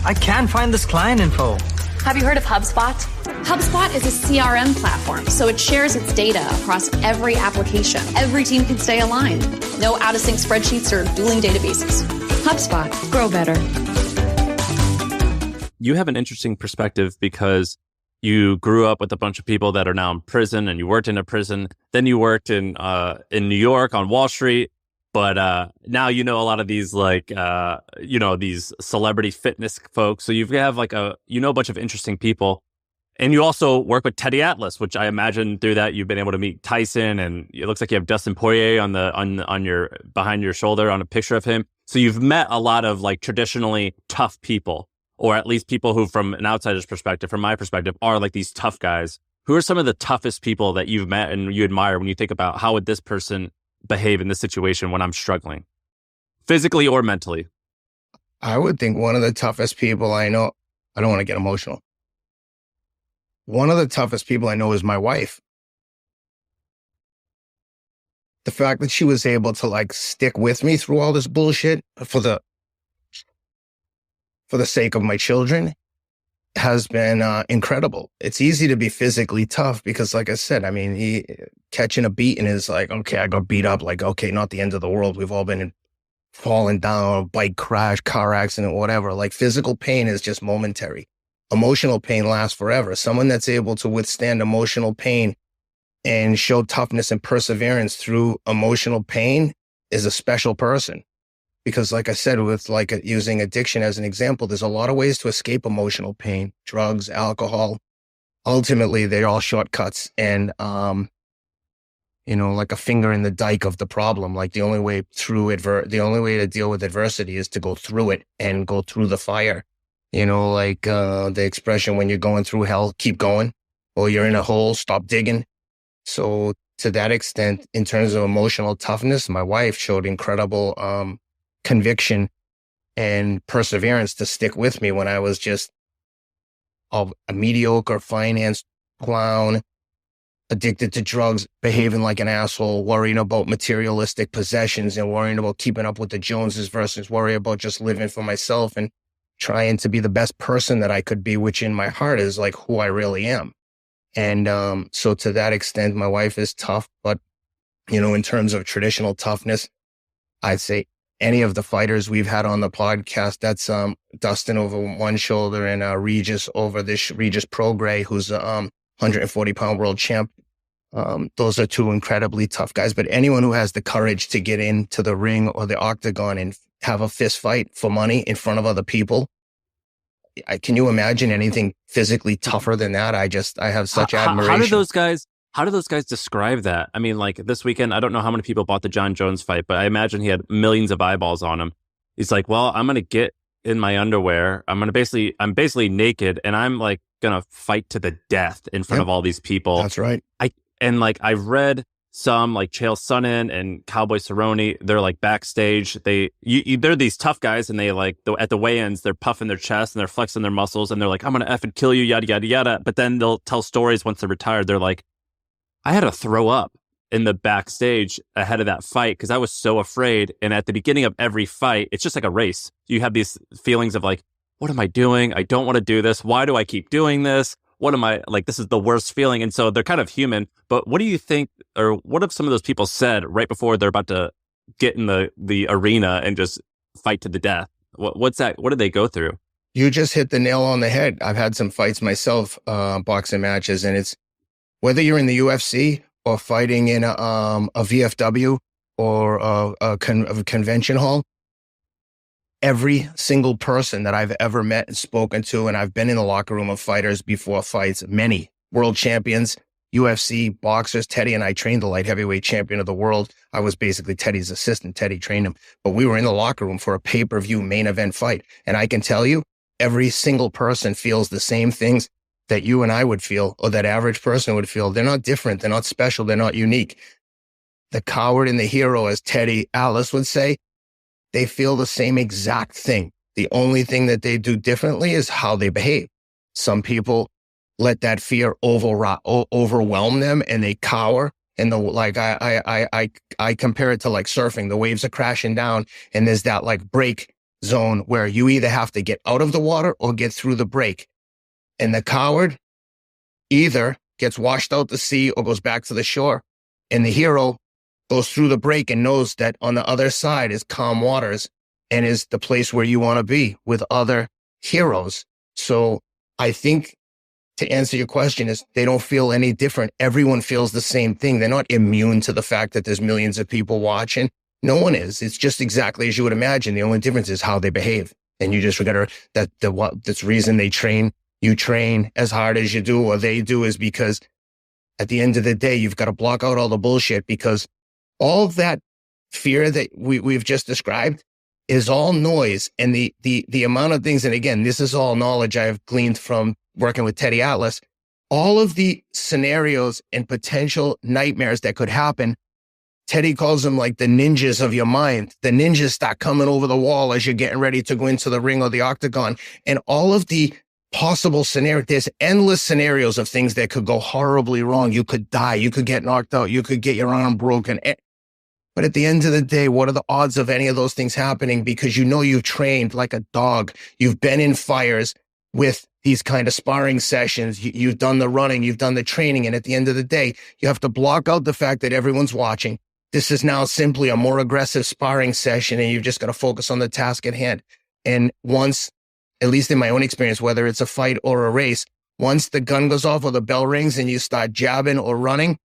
S4: I can't find this client info.
S5: Have you heard of HubSpot? HubSpot is a CRM platform, so it shares its data across every application. Every team can stay aligned. No out-of-sync spreadsheets or dueling databases. HubSpot. Grow better.
S2: You have an interesting perspective because you grew up with a bunch of people that are now in prison, and you worked in a prison. Then you worked in New York on Wall Street. But now you know a lot of these these celebrity fitness folks. So you have like a bunch of interesting people. And you also work with Teddy Atlas, which I imagine through that you've been able to meet Tyson, and it looks like you have Dustin Poirier on your behind your shoulder on a picture of him. So you've met a lot of like traditionally tough people, or at least people who, from an outsider's perspective, from my perspective, are like these tough guys. Who are some of the toughest people that you've met and you admire when you think about how would this person behave in this situation when I'm struggling, physically or mentally?
S1: I would think one of the toughest people I know, I don't want to get emotional. One of the toughest people I know is my wife. The fact that she was able to like stick with me through all this bullshit for the sake of my children has been incredible. It's easy to be physically tough because, like I said, I mean, catching a beating is like, okay, I got beat up. Like, okay, not the end of the world. We've all been falling down, bike crash, car accident, whatever. Like, physical pain is just momentary. Emotional pain lasts forever. Someone that's able to withstand emotional pain and show toughness and perseverance through emotional pain is a special person. Because like I said, with like using addiction as an example, there's a lot of ways to escape emotional pain: drugs, alcohol. Ultimately, they're all shortcuts and, like a finger in the dike of the problem. Like the only way to deal with adversity is to go through it and go through the fire. The expression, when you're going through hell, keep going, or you're in a hole, stop digging. So to that extent, in terms of emotional toughness, my wife showed incredible conviction and perseverance to stick with me when I was just a mediocre finance clown, addicted to drugs, behaving like an asshole, worrying about materialistic possessions and worrying about keeping up with the Joneses versus worrying about just living for myself and trying to be the best person that I could be, which in my heart is like who I really am. And so to that extent, my wife is tough. But, in terms of traditional toughness, I'd say any of the fighters we've had on the podcast. That's Dustin over one shoulder and Regis over this Regis Prograis, who's a 140-pound world champ. Those are two incredibly tough guys. But anyone who has the courage to get into the ring or the octagon and have a fist fight for money in front of other people, can you imagine anything physically tougher than that? I have such admiration.
S2: How do those guys describe that? I mean, like this weekend, I don't know how many people bought the John Jones fight, but I imagine he had millions of eyeballs on him. He's like, well, I'm going to get in my underwear. I'm basically naked, and I'm like going to fight to the death in front of all these people.
S1: That's right.
S2: I've read some like Chael Sonnen and Cowboy Cerrone. They're like backstage. They're these tough guys, and they like at the weigh-ins, they're puffing their chest and they're flexing their muscles, and they're like, I'm going to effing kill you, yada, yada, yada. But then they'll tell stories once they're retired. They're like, I had to throw up in the backstage ahead of that fight because I was so afraid. And at the beginning of every fight, it's just like a race. You have these feelings of like, what am I doing? I don't want to do this. Why do I keep doing this? What am I like? This is the worst feeling. And so they're kind of human. But what do you think, or what have some of those people said right before they're about to get in the arena and just fight to the death? What's that? What did they go through?
S1: You just hit the nail on the head. I've had some fights myself, boxing matches, and it's whether you're in the UFC or fighting in a VFW or a convention hall. Every single person that I've ever met and spoken to, and I've been in the locker room of fighters before fights, many world champions, UFC boxers. Teddy and I trained the light heavyweight champion of the world. I was basically Teddy's assistant. Teddy trained him, but we were in the locker room for a pay-per-view main event fight. And I can tell you, every single person feels the same things that you and I would feel, or that average person would feel. They're not different. They're not special. They're not unique. The coward and the hero, as Teddy Atlas would say, they feel the same exact thing. The only thing that they do differently is how they behave. Some people let that fear overwhelm them and they cower. And I compare it to like surfing. The waves are crashing down and there's that like break zone where you either have to get out of the water or get through the break. And the coward either gets washed out to sea or goes back to the shore. And the hero goes through the break and knows that on the other side is calm waters and is the place where you want to be with other heroes. So I think to answer your question is they don't feel any different. Everyone feels the same thing. They're not immune to the fact that there's millions of people watching. No one is. It's just exactly as you would imagine. The only difference is how they behave. And you just forget that's the reason they train. You train as hard as you do or they do is because at the end of the day, you've got to block out all the bullshit because all that fear that we've just described is all noise. And the amount of things, and again, this is all knowledge I've gleaned from working with Teddy Atlas, all of the scenarios and potential nightmares that could happen, Teddy calls them like the ninjas of your mind. The ninjas start coming over the wall as you're getting ready to go into the ring or the octagon. And all of the possible scenario, there's endless scenarios of things that could go horribly wrong. You could die. You could get knocked out. You could get your arm broken. But at the end of the day, what are the odds of any of those things happening? Because you know you've trained like a dog. You've been in fires with these kind of sparring sessions. You've done the running. You've done the training. And at the end of the day, you have to block out the fact that everyone's watching. This is now simply a more aggressive sparring session, and you've just got to focus on the task at hand. And once, at least in my own experience, whether it's a fight or a race, once the gun goes off or the bell rings and you start jabbing or running,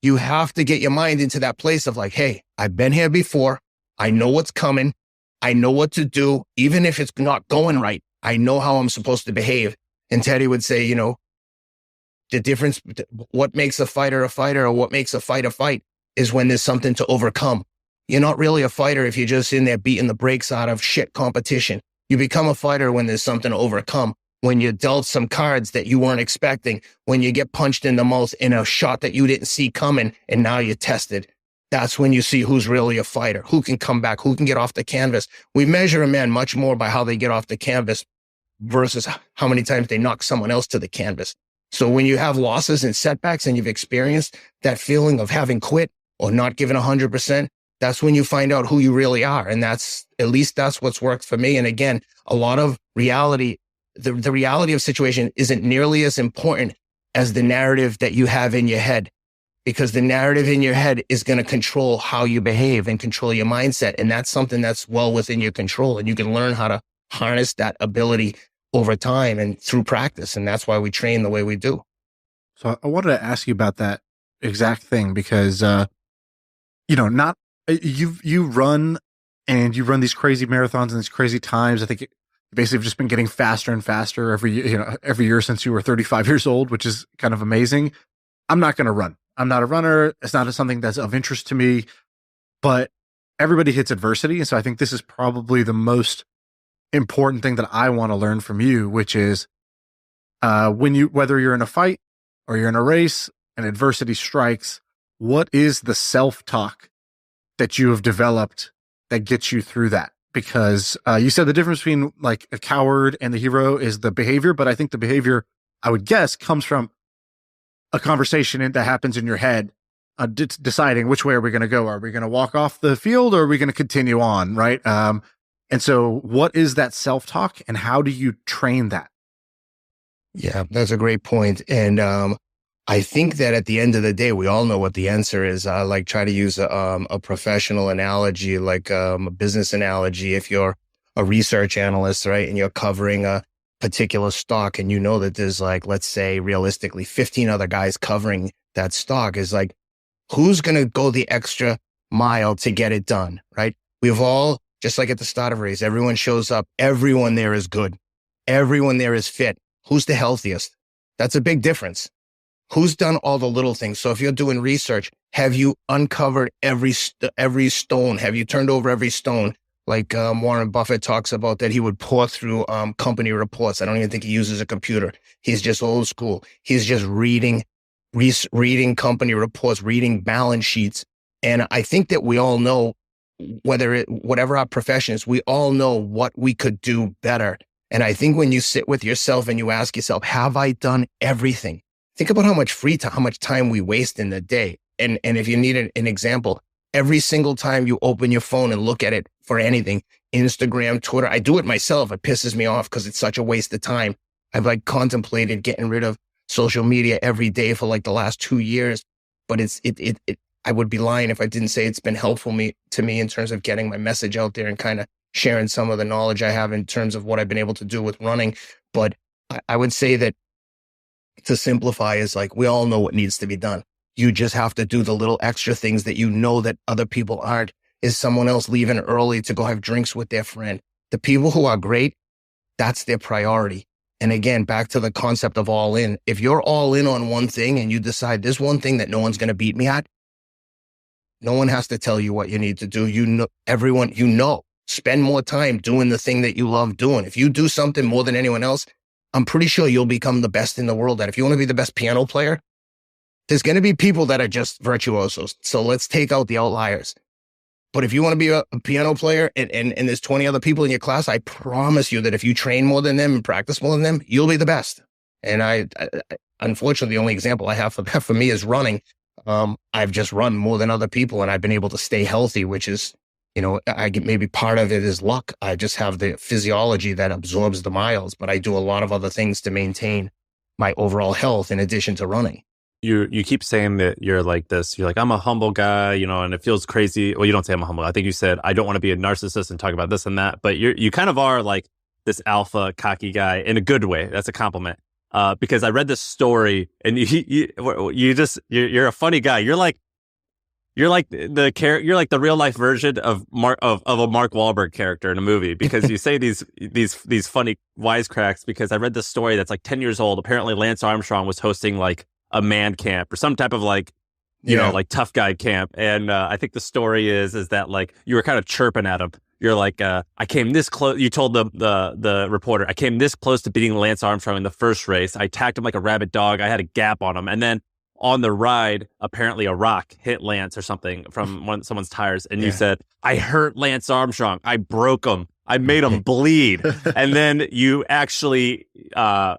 S1: you have to get your mind into that place of like, hey, I've been here before. I know what's coming. I know what to do. Even if it's not going right, I know how I'm supposed to behave. And Teddy would say, you know, the difference, what makes a fighter or what makes a fight is when there's something to overcome. You're not really a fighter if you're just in there beating the brakes out of shit competition. You become a fighter when there's something to overcome, when you're dealt some cards that you weren't expecting, when you get punched in the mouth in a shot that you didn't see coming, and now you're tested. That's when you see who's really a fighter, who can come back, who can get off the canvas. We measure a man much more by how they get off the canvas versus how many times they knock someone else to the canvas. So when you have losses and setbacks and you've experienced that feeling of having quit or not giving 100%, that's when you find out who you really are. And that's what's worked for me. And again, a lot of reality, the reality of situation isn't nearly as important as the narrative that you have in your head. because the narrative in your head is going to control how you behave and control your mindset. And that's something that's well within your control. And you can learn how to harness that ability over time and through practice. And that's why we train the way we do.
S3: So I wanted to ask you about that exact thing because, not you run and you run these crazy marathons and these crazy times. I think basically have just been getting faster and faster every year since you were 35 years old, which is kind of amazing. I'm not going to run. I'm not a runner. It's not something that's of interest to me, but everybody hits adversity. And so I think this is probably the most important thing that I want to learn from you, which is whether you're in a fight or you're in a race and adversity strikes, what is the self-talk that you have developed that gets you through that? Because you said the difference between like a coward and the hero is the behavior, but I think the behavior, I would guess, comes from a conversation that happens in your head, deciding which way are we going to go? Are we going to walk off the field or are we going to continue on? Right. And so what is that self-talk and how do you train that?
S1: Yeah, that's a great point. And I think that at the end of the day, we all know what the answer is. I like try to use a professional analogy, like a business analogy. If you're a research analyst, right, and you're covering a particular stock and you know that there's like, let's say realistically 15 other guys covering that stock, is like, who's going to go the extra mile to get it done, right? We've all, just like at the start of a race, everyone shows up. Everyone there is good. Everyone there is fit. Who's the healthiest? That's a big difference. Who's done all the little things? So if you're doing research, have you uncovered every stone? Have you turned over every stone? Like Warren Buffett talks about that he would pour through company reports. I don't even think he uses a computer. He's just old school. He's just reading company reports, reading balance sheets. And I think that we all know, whatever our profession is, we all know what we could do better. And I think when you sit with yourself and you ask yourself, have I done everything? Think about how much free time, how much time we waste in the day. And if you need an example, every single time you open your phone and look at it for anything, Instagram, Twitter, I do it myself. It pisses me off because it's such a waste of time. I've like contemplated getting rid of social media every day for like the last 2 years, but I would be lying if I didn't say it's been helpful to me in terms of getting my message out there and kind of sharing some of the knowledge I have in terms of what I've been able to do with running. But I would say that to simplify is like, we all know what needs to be done. You just have to do the little extra things that you know that other people aren't. Is someone else leaving early to go have drinks with their friend? The people who are great, that's their priority. And again, back to the concept of all in. If you're all in on one thing and you decide there's one thing that no one's going to beat me at, no one has to tell you what you need to do. You know, everyone, spend more time doing the thing that you love doing. If you do something more than anyone else, I'm pretty sure you'll become the best in the world at it. If you want to be the best piano player, there's going to be people that are just virtuosos. So let's take out the outliers. But if you want to be a piano player and there's 20 other people in your class, I promise you that if you train more than them and practice more than them, you'll be the best. And I unfortunately, the only example I have for me is running. I've just run more than other people and I've been able to stay healthy, which is, I get maybe part of it is luck. I just have the physiology that absorbs the miles, but I do a lot of other things to maintain my overall health in addition to running.
S2: You keep saying that you're like this. You're like, I'm a humble guy, and it feels crazy. Well, you don't say I'm a humble. I think you said, I don't want to be a narcissist and talk about this and that. But you kind of are like this alpha, cocky guy in a good way. That's a compliment. Because I read this story and you're a funny guy. You're like the real life version of a Mark Wahlberg character in a movie, because you say these funny wisecracks. Because I read this story that's like 10 years old. Apparently Lance Armstrong was hosting like a man camp or some type of like tough guy camp. And I think the story is that like you were kind of chirping at him. You're like, I came this close. You told the reporter, I came this close to beating Lance Armstrong in the first race. I attacked him like a rabid dog. I had a gap on him. And then on the ride, apparently a rock hit Lance or something from someone's tires. And you said, I hurt Lance Armstrong. I broke him. I made him bleed. And then you actually,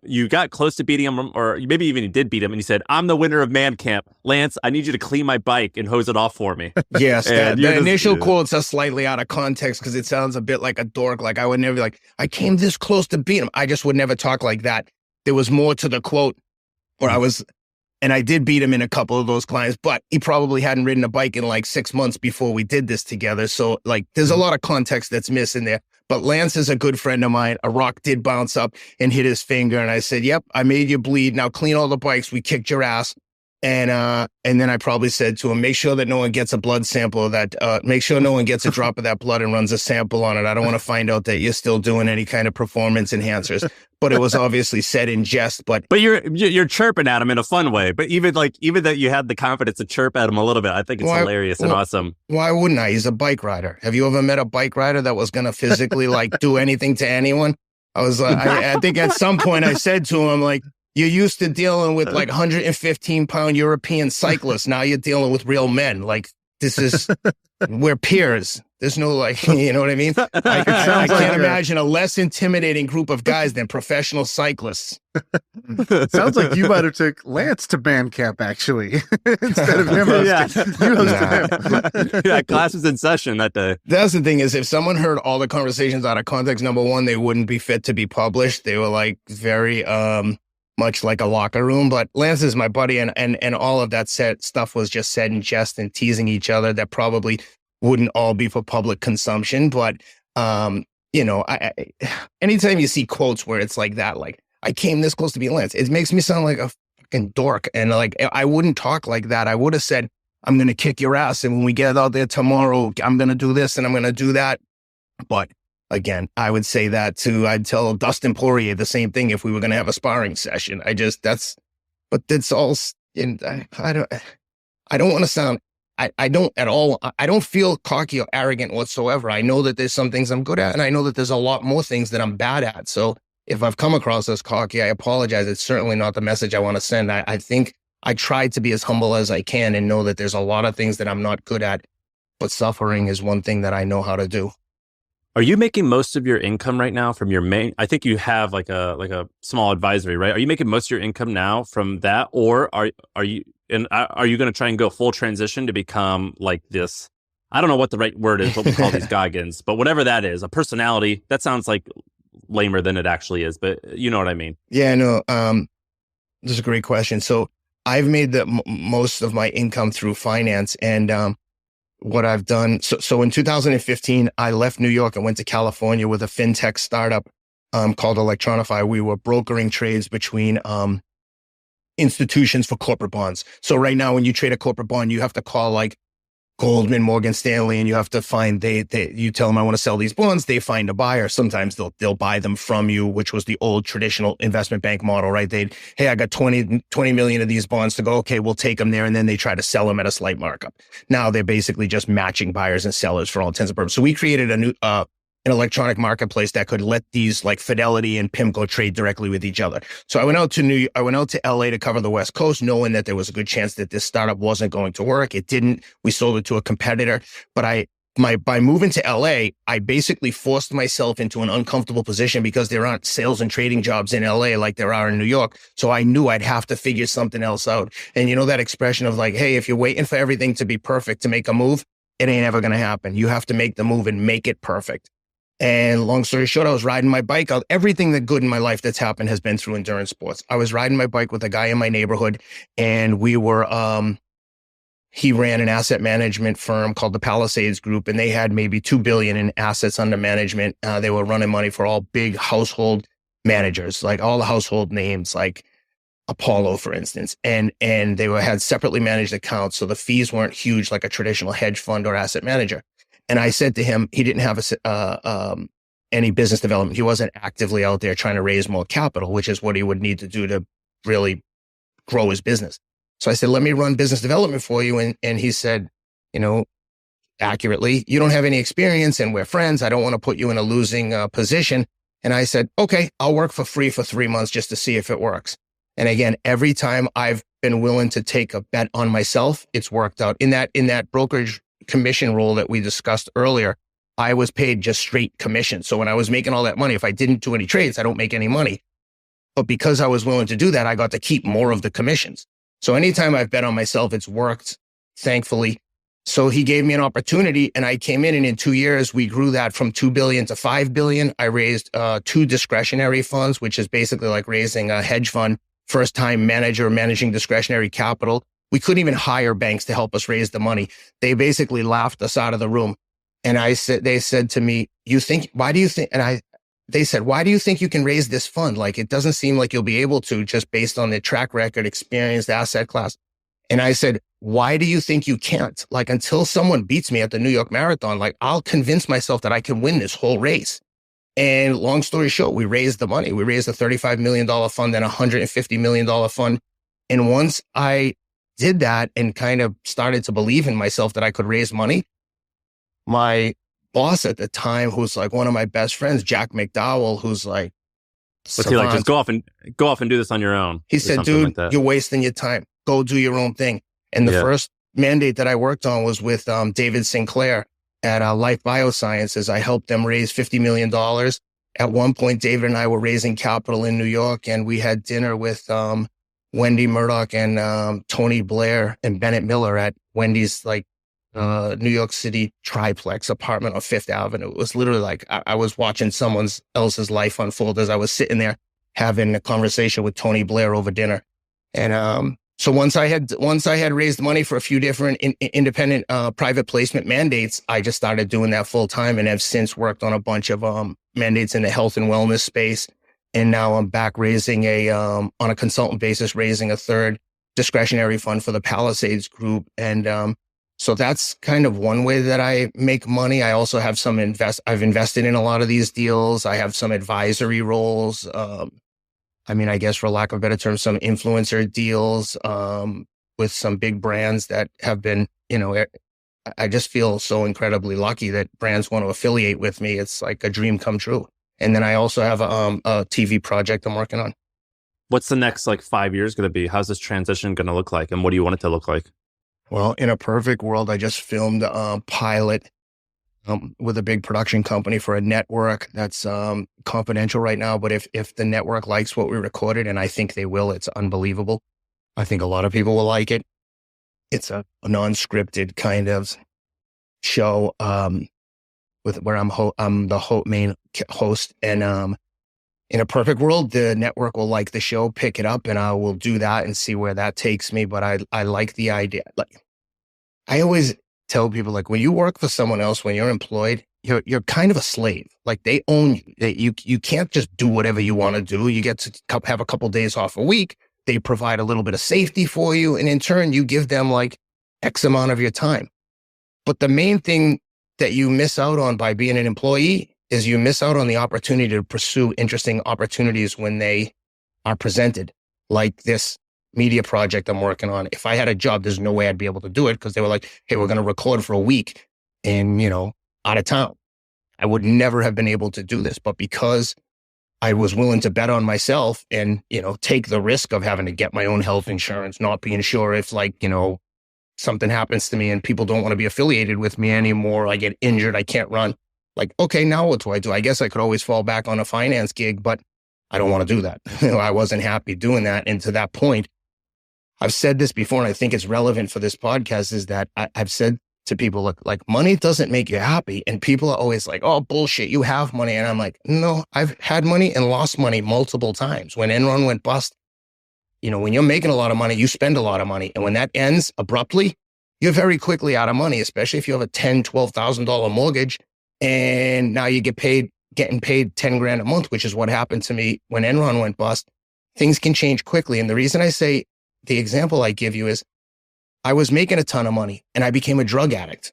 S2: you got close to beating him, or maybe even you did beat him. And you said, I'm the winner of Man Camp. Lance, I need you to clean my bike and hose it off for me.
S1: Yes. The initial quotes are slightly out of context because it sounds a bit like a dork. Like I would never be like, I came this close to beat him. I just would never talk like that. There was more to the quote where I was And I did beat him in a couple of those clients, but he probably hadn't ridden a bike in like 6 months before we did this together. So like there's a lot of context that's missing there. But Lance is a good friend of mine. A rock did bounce up and hit his finger. And I said, yep, I made you bleed. Now clean all the bikes. We kicked your ass. And then I probably said to him, make sure that no one gets a blood sample of that, make sure no one gets a drop of that blood and runs a sample on it. I don't want to find out that you're still doing any kind of performance enhancers. But it was obviously said in jest. But
S2: you're chirping at him in a fun way. But even that you had the confidence to chirp at him a little bit, I think it's hilarious and awesome.
S1: Why wouldn't I? He's a bike rider. Have you ever met a bike rider that was going to physically like do anything to anyone? I think at some point I said to him, like, you're used to dealing with like 115-pound European cyclists. Now you're dealing with real men. Like, we're peers. There's no like, you know what I mean? I can't imagine a less intimidating group of guys than professional cyclists.
S3: Sounds like you might have took Lance to band camp, actually, instead of him hosting. You hosted him.
S2: Yeah, class was in session that day.
S1: That's the thing is, if someone heard all the conversations out of context, number one, they wouldn't be fit to be published. They were like very... much like a locker room, but Lance is my buddy, and all of that stuff was just said in jest and teasing each other that probably wouldn't all be for public consumption. But, anytime you see quotes where it's like that, like, I came this close to being Lance, it makes me sound like a fucking dork. And like, I wouldn't talk like that. I would have said, I'm going to kick your ass. And when we get out there tomorrow, I'm going to do this and I'm going to do that. But again, I would say that I'd tell Dustin Poirier the same thing if we were going to have a sparring session. I don't want to sound, I don't at all. I don't feel cocky or arrogant whatsoever. I know that there's some things I'm good at, and I know that there's a lot more things that I'm bad at. So if I've come across as cocky, I apologize. It's certainly not the message I want to send. I think I try to be as humble as I can and know that there's a lot of things that I'm not good at, but suffering is one thing that I know how to do.
S2: Are you making most of your income right now from your main? I think you have like a small advisory, right? Are you making most of your income now from that, or are you going to try and go full transition to become like this? I don't know what the right word is, what we call these Goggins, but whatever that is, a personality. That sounds like lamer than it actually is, but you know what I mean?
S1: Yeah, no. This is a great question. So I've made most of my income through finance, and what I've done. So in 2015, I left New York and went to California with a fintech startup called Electronify. We were brokering trades between institutions for corporate bonds. So right now, when you trade a corporate bond, you have to call like Goldman, Morgan Stanley, and you have to find, you tell them I want to sell these bonds, they find a buyer. Sometimes they'll buy them from you, which was the old traditional investment bank model, right? Hey, I got 20 million of these bonds to go. Okay, we'll take them there. And then they try to sell them at a slight markup. Now they're basically just matching buyers and sellers for all intents and purposes. So we created a new, an electronic marketplace that could let these like Fidelity and PIMCO trade directly with each other. So I went out to LA to cover the West Coast, knowing that there was a good chance that this startup wasn't going to work. It didn't. We sold it to a competitor. But by moving to LA, I basically forced myself into an uncomfortable position because there aren't sales and trading jobs in LA like there are in New York. So I knew I'd have to figure something else out. And you know that expression of like, hey, if you're waiting for everything to be perfect to make a move, it ain't ever going to happen. You have to make the move and make it perfect. And long story short, I was riding my bike out. Everything that good in my life that's happened has been through endurance sports. I was riding my bike with a guy in my neighborhood, and we were, he ran an asset management firm called the Palisades Group, and they had maybe $2 billion in assets under management. They were running money for all big household managers, like all the household names, like Apollo, for instance. And they had separately managed accounts. So the fees weren't huge like a traditional hedge fund or asset manager. And I said to him, he didn't have any business development. He wasn't actively out there trying to raise more capital, which is what he would need to do to really grow his business. So I said, let me run business development for you. And he said, accurately, you don't have any experience and we're friends. I don't want to put you in a losing position. And I said, okay, I'll work for free for 3 months just to see if it works. And again, every time I've been willing to take a bet on myself, it's worked out. In that brokerage commission role that we discussed earlier, I was paid just straight commission. So when I was making all that money, if I didn't do any trades, I don't make any money. But because I was willing to do that, I got to keep more of the commissions. So anytime I've bet on myself, it's worked, thankfully. So he gave me an opportunity and I came in, and in 2 years, we grew that from 2 billion to 5 billion. I raised 2 discretionary funds, which is basically like raising a hedge fund first-time manager managing discretionary capital. We couldn't even hire banks to help us raise the money. They basically laughed us out of the room. And they said to me, they said, why do you think you can raise this fund? Like, it doesn't seem like you'll be able to just based on the track record, experience, the asset class. And I said, why do you think you can't? Like, until someone beats me at the New York Marathon, like, I'll convince myself that I can win this whole race. And long story short, we raised the money. We raised a $35 million fund and a $150 million fund. And once I did that and kind of started to believe in myself that I could raise money, my boss at the time, who's like one of my best friends, Jack McDowell, who's like,
S2: what's he like? Just go off and do this on your own.
S1: He said, dude, you're wasting your time. Go do your own thing. And the first mandate that I worked on was with David Sinclair at Life Biosciences. I helped them raise $50 million. At one point, David and I were raising capital in New York, and we had dinner with Wendy Murdoch and Tony Blair and Bennett Miller at Wendy's New York City triplex apartment on Fifth Avenue. It was literally like I was watching someone else's life unfold as I was sitting there having a conversation with Tony Blair over dinner. And so once I had raised money for a few different independent private placement mandates, I just started doing that full time and have since worked on a bunch of mandates in the health and wellness space. And now I'm back raising on a consultant basis, raising a third discretionary fund for the Palisades Group. And so that's kind of one way that I make money. I also have I've invested in a lot of these deals. I have some advisory roles. I guess for lack of a better term, some influencer deals with some big brands that have been, I just feel so incredibly lucky that brands want to affiliate with me. It's like a dream come true. And then I also have a TV project I'm working on.
S2: What's the next 5 years going to be? How's this transition going to look like? And what do you want it to look like?
S1: Well, in a perfect world, I just filmed a pilot with a big production company for a network that's confidential right now. But if the network likes what we recorded, and I think they will, it's unbelievable. I think a lot of people will like it. It's a non-scripted kind of show where I'm the main host. And in a perfect world, the network will like the show, pick it up, and I will do that and see where that takes me. But I like the idea. I always tell people, when you work for someone else, when you're employed, you're kind of a slave. They own you. You can't just do whatever you want to do. You get to have a couple days off a week. They provide a little bit of safety for you. And in turn, you give them X amount of your time. But the main thing that you miss out on by being an employee is you miss out on the opportunity to pursue interesting opportunities when they are presented, like this media project I'm working on. If I had a job, there's no way I'd be able to do it because they were like, hey, we're going to record for a week and, out of town. I would never have been able to do this. But because I was willing to bet on myself and, take the risk of having to get my own health insurance, not being sure if something happens to me and people don't want to be affiliated with me anymore. I get injured. I can't run. Okay, now what do? I guess I could always fall back on a finance gig, but I don't want to do that. I wasn't happy doing that. And to that point, I've said this before, and I think it's relevant for this podcast, is that I've said to people, look, money doesn't make you happy. And people are always like, oh, bullshit, you have money. And I'm like, no, I've had money and lost money multiple times. When Enron went bust, when you're making a lot of money, you spend a lot of money. And when that ends abruptly, you're very quickly out of money, especially if you have a $10,000, $12,000 mortgage. And now you getting paid 10 grand a month, which is what happened to me when Enron went bust. Things can change quickly. And the reason I say the example I give you is I was making a ton of money and I became a drug addict.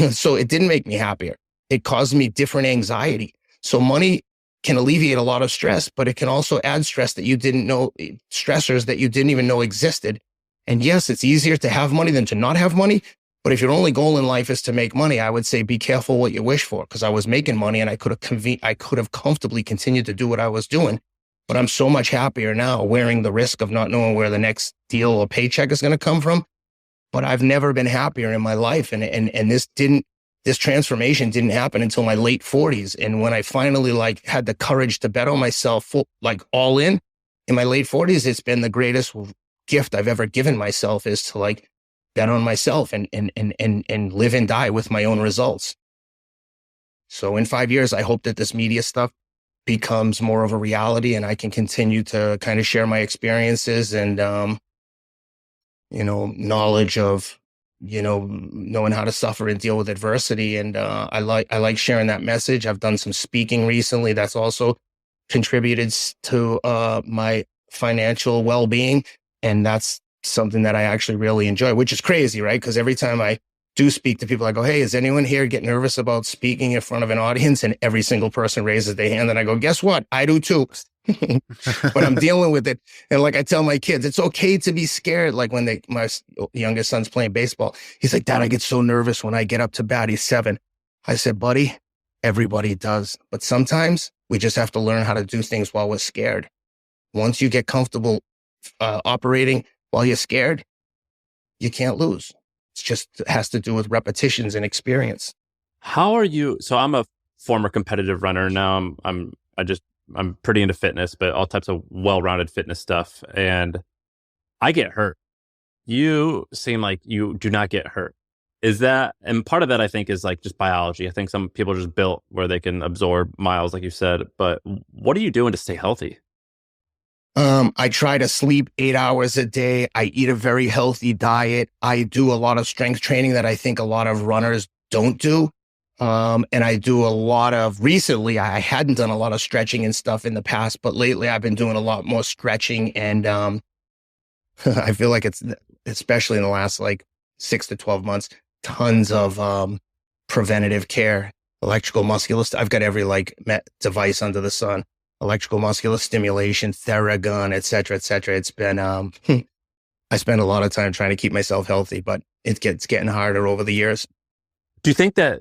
S1: So it didn't make me happier. It caused me different anxiety. So money can alleviate a lot of stress, but it can also add stressors that you didn't even know existed. And yes, it's easier to have money than to not have money. But if your only goal in life is to make money, I would say be careful what you wish for, because I was making money and I could have comfortably continued to do what I was doing. But I'm so much happier now wearing the risk of not knowing where the next deal or paycheck is going to come from. But I've never been happier in my life. And this transformation didn't happen until my late 40s. And when I finally had the courage to bet on myself all in my late 40s, it's been the greatest gift I've ever given myself, is to bet on myself and live and die with my own results. So in 5 years, I hope that this media stuff becomes more of a reality and I can continue to kind of share my experiences and, knowledge of, knowing how to suffer and deal with adversity. And I like sharing that message. I've done some speaking recently. That's also contributed to my financial well-being. And that's something that I actually really enjoy, which is crazy, right? Because every time I do speak to people, I go, hey, is anyone here get nervous about speaking in front of an audience? And every single person raises their hand. And I go, guess what? I do too. But I'm dealing with it. And like I tell my kids, it's okay to be scared. Like when my youngest son's playing baseball, he's like, Dad, I get so nervous when I get up to bat. He's 7. I said, buddy, everybody does. But sometimes we just have to learn how to do things while we're scared. Once you get comfortable operating while you're scared, you can't lose. It has to do with repetitions and experience.
S2: How are you? So I'm a former competitive runner. Now I'm pretty into fitness, but all types of well-rounded fitness stuff. And I get hurt. You seem like you do not get hurt. Is that, and part of that I think is like just biology. I think some people are just built where they can absorb miles, like you said, but what are you doing to stay healthy?
S1: I try to sleep 8 hours a day. I eat a very healthy diet. I do a lot of strength training that I think a lot of runners don't do. And I do recently, I hadn't done a lot of stretching and stuff in the past, but lately I've been doing a lot more stretching. And I feel like it's, especially in the last like 6 to 12 months, tons of preventative care, electrical muscular. I've got every device under the sun. Electrical muscular stimulation, Theragun, et cetera, et cetera. It's been, I spend a lot of time trying to keep myself healthy, but it's getting harder over the years.
S2: Do you think that,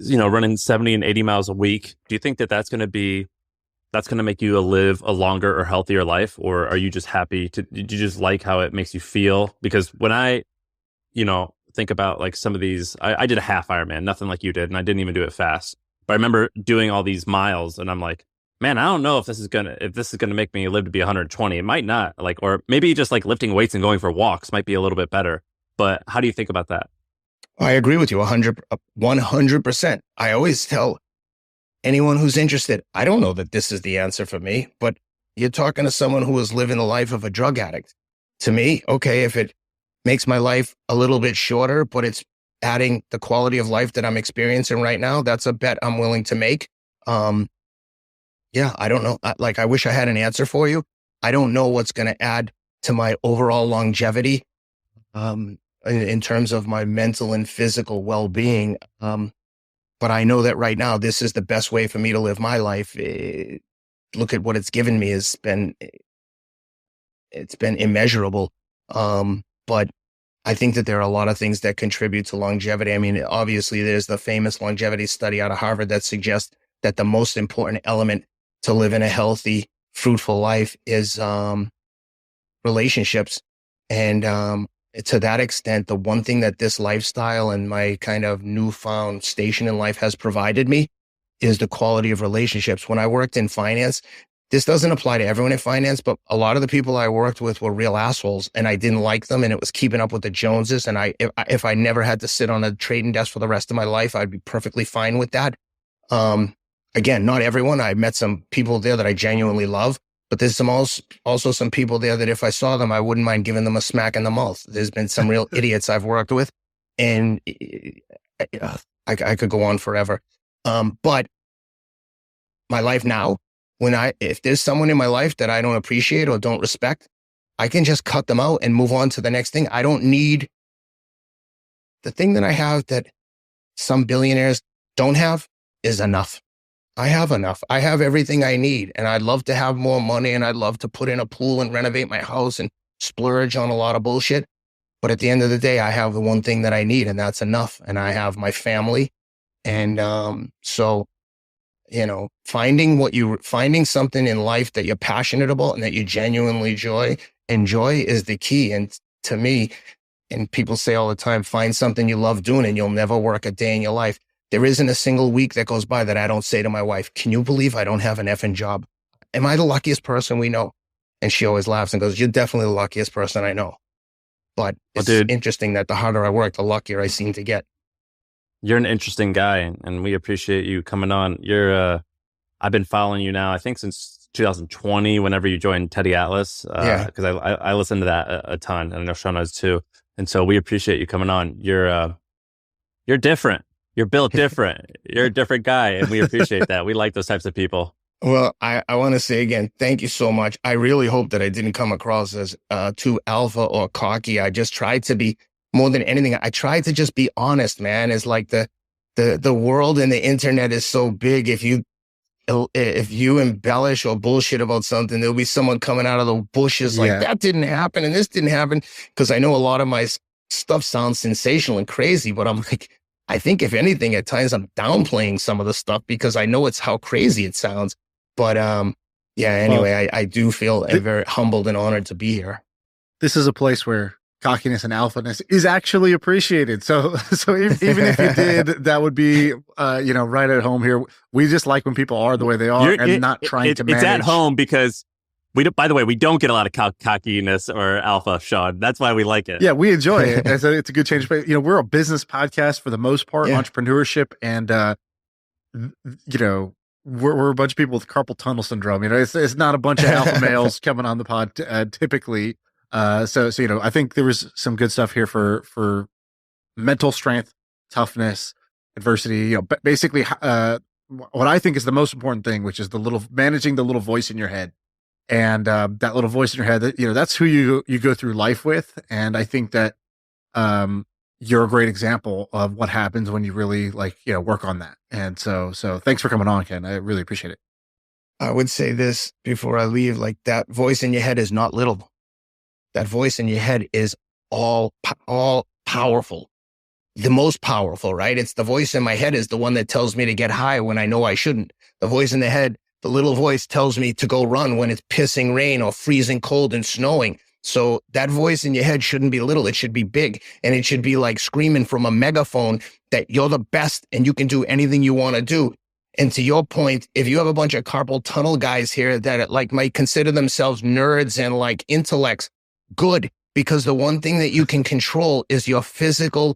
S2: running 70 and 80 miles a week, do you think that that's going to make you live a longer or healthier life? Or are you just happy did you just like how it makes you feel? Because when I, think about like some of these, I did a half Ironman, nothing like you did. And I didn't even do it fast, but I remember doing all these miles and I'm like, man, I don't know if this is gonna make me live to be 120. It might not. Or maybe just like lifting weights and going for walks might be a little bit better. But how do you think about that?
S1: I agree with you 100%. I always tell anyone who's interested, I don't know that this is the answer for me, but you're talking to someone who is living the life of a drug addict. To me, okay, if it makes my life a little bit shorter, but it's adding the quality of life that I'm experiencing right now, that's a bet I'm willing to make. Yeah, I don't know. I wish I had an answer for you. I don't know what's going to add to my overall longevity in terms of my mental and physical well-being. But I know that right now, this is the best way for me to live my life. Look at what it's given me. It's been immeasurable. But I think that there are a lot of things that contribute to longevity. I mean, obviously, there's the famous longevity study out of Harvard that suggests that the most important element to live in a healthy, fruitful life is relationships. And to that extent, the one thing that this lifestyle and my kind of newfound station in life has provided me is the quality of relationships. When I worked in finance, this doesn't apply to everyone in finance, but a lot of the people I worked with were real assholes and I didn't like them and it was keeping up with the Joneses. And if I never had to sit on a trading desk for the rest of my life, I'd be perfectly fine with that. Again, not everyone. I met some people there that I genuinely love, but there's also some people there that if I saw them, I wouldn't mind giving them a smack in the mouth. There's been some real idiots I've worked with, and I could go on forever. But my life now, if there's someone in my life that I don't appreciate or don't respect, I can just cut them out and move on to the next thing. I don't need the thing that I have that some billionaires don't have is enough. I have enough. I have everything I need. And I'd love to have more money and I'd love to put in a pool and renovate my house and splurge on a lot of bullshit. But at the end of the day, I have the one thing that I need and that's enough. And I have my family. And so, finding something in life that you're passionate about and that you genuinely enjoy is the key. And to me, and people say all the time, find something you love doing and you'll never work a day in your life. There isn't a single week that goes by that I don't say to my wife, can you believe I don't have an effing job? Am I the luckiest person we know? And she always laughs and goes, you're definitely the luckiest person I know. But it's interesting that the harder I work, the luckier I seem to get.
S2: You're an interesting guy and we appreciate you coming on. I've been following you now, I think since 2020, whenever you joined Teddy Atlas, because I listened to that a ton, and I know Shaan does too. And so we appreciate you coming on. You're different. You're built different. You're a different guy, and we appreciate that. We like those types of people.
S1: Well, I want to say again, thank you so much. I really hope that I didn't come across as too alpha or cocky. I just tried to be, more than anything, I tried to just be honest, man. It's like the world and the internet is so big. If you embellish or bullshit about something, there'll be someone coming out of the bushes like, that didn't happen and this didn't happen. Because I know a lot of my stuff sounds sensational and crazy, but I'm like, I think if anything, at times I'm downplaying some of the stuff because I know it's how crazy it sounds. But anyway, I do feel very humbled and honored to be here. This is a place where cockiness and alphaness is actually appreciated. So even if you did, that would be, right at home here. We just like when people are the way they are and not trying to manage.
S2: It's at home because by the way, we don't get a lot of cockiness or alpha, Shaan. That's why we like it.
S3: Yeah, we enjoy it. It's a good change. But, we're a business podcast for the most part, entrepreneurship. And, we're a bunch of people with carpal tunnel syndrome. It's not a bunch of alpha males coming on the pod typically. So I think there was some good stuff here for mental strength, toughness, adversity. Basically, what I think is the most important thing, which is managing the little voice in your head, and that little voice in your head. That's who you go through life with, and I think that you're a great example of what happens when you really work on that. And so thanks for coming on, Ken. I really appreciate it. I would say this before I leave, that voice in your head is not little. That voice in your head is all powerful. The most powerful, right? It's the voice in my head is the one that tells me to get high when I know I shouldn't. The voice in the head, the little voice tells me to go run when it's pissing rain or freezing cold and snowing. So that voice in your head shouldn't be little. It should be big. And it should be like screaming from a megaphone that you're the best and you can do anything you want to do. And to your point, if you have a bunch of carpal tunnel guys here that might consider themselves nerds and intellects, good. Because the one thing that you can control is your physical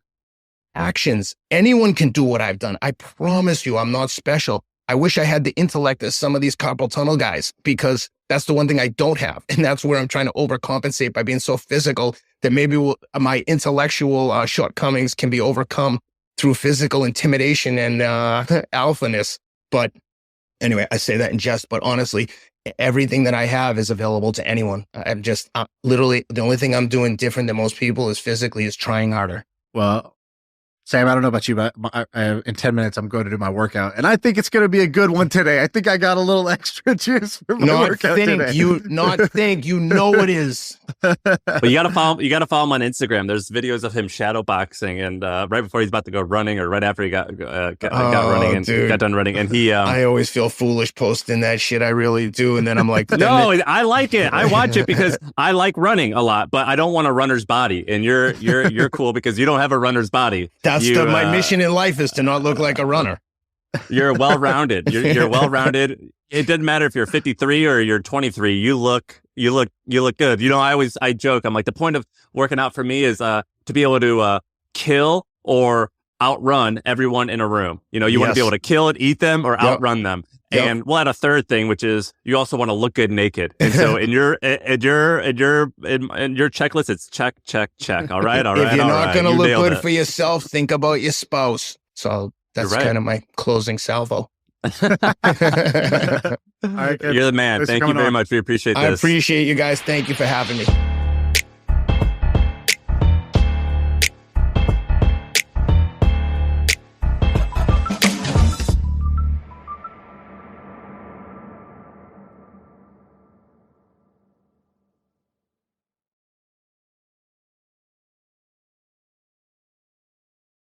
S3: actions. Anyone can do what I've done. I promise you, I'm not special. I wish I had the intellect as some of these carpal tunnel guys, because that's the one thing I don't have. And that's where I'm trying to overcompensate by being so physical that maybe my intellectual shortcomings can be overcome through physical intimidation and alphaness. But anyway, I say that in jest, but honestly, everything that I have is available to anyone. I'm just literally, the only thing I'm doing different than most people is trying harder. Well, Sam, I don't know about you, but in 10 minutes, I'm going to do my workout. And I think it's going to be a good one today. I think I got a little extra juice for my workout today. You know it is.
S2: But you got to follow him on Instagram. There's videos of him shadow boxing, and right before he's about to go running, or right after he got running and got done running. And I always feel foolish posting that shit. I really do. And then I'm like, no, I like it. I watch it because I like running a lot, but I don't want a runner's body. And you're cool because you don't have a runner's body.
S1: That's my mission in life is to not look like a runner.
S2: You're well-rounded. You're well-rounded. It doesn't matter if you're 53 or you're 23. You look good. I joke. I'm like, the point of working out for me is to be able to kill or outrun everyone in a room. You want to be able to kill and eat them or outrun them. Yep. And we'll add a third thing, which is you also want to look good naked. And so in your checklist, it's check, check, check. All right.
S1: If you're not going to look good for yourself, think about your spouse. So that's kind of my closing salvo.
S2: All right, you're the man. Thank you very much. We appreciate this.
S1: I appreciate you guys. Thank you for having me.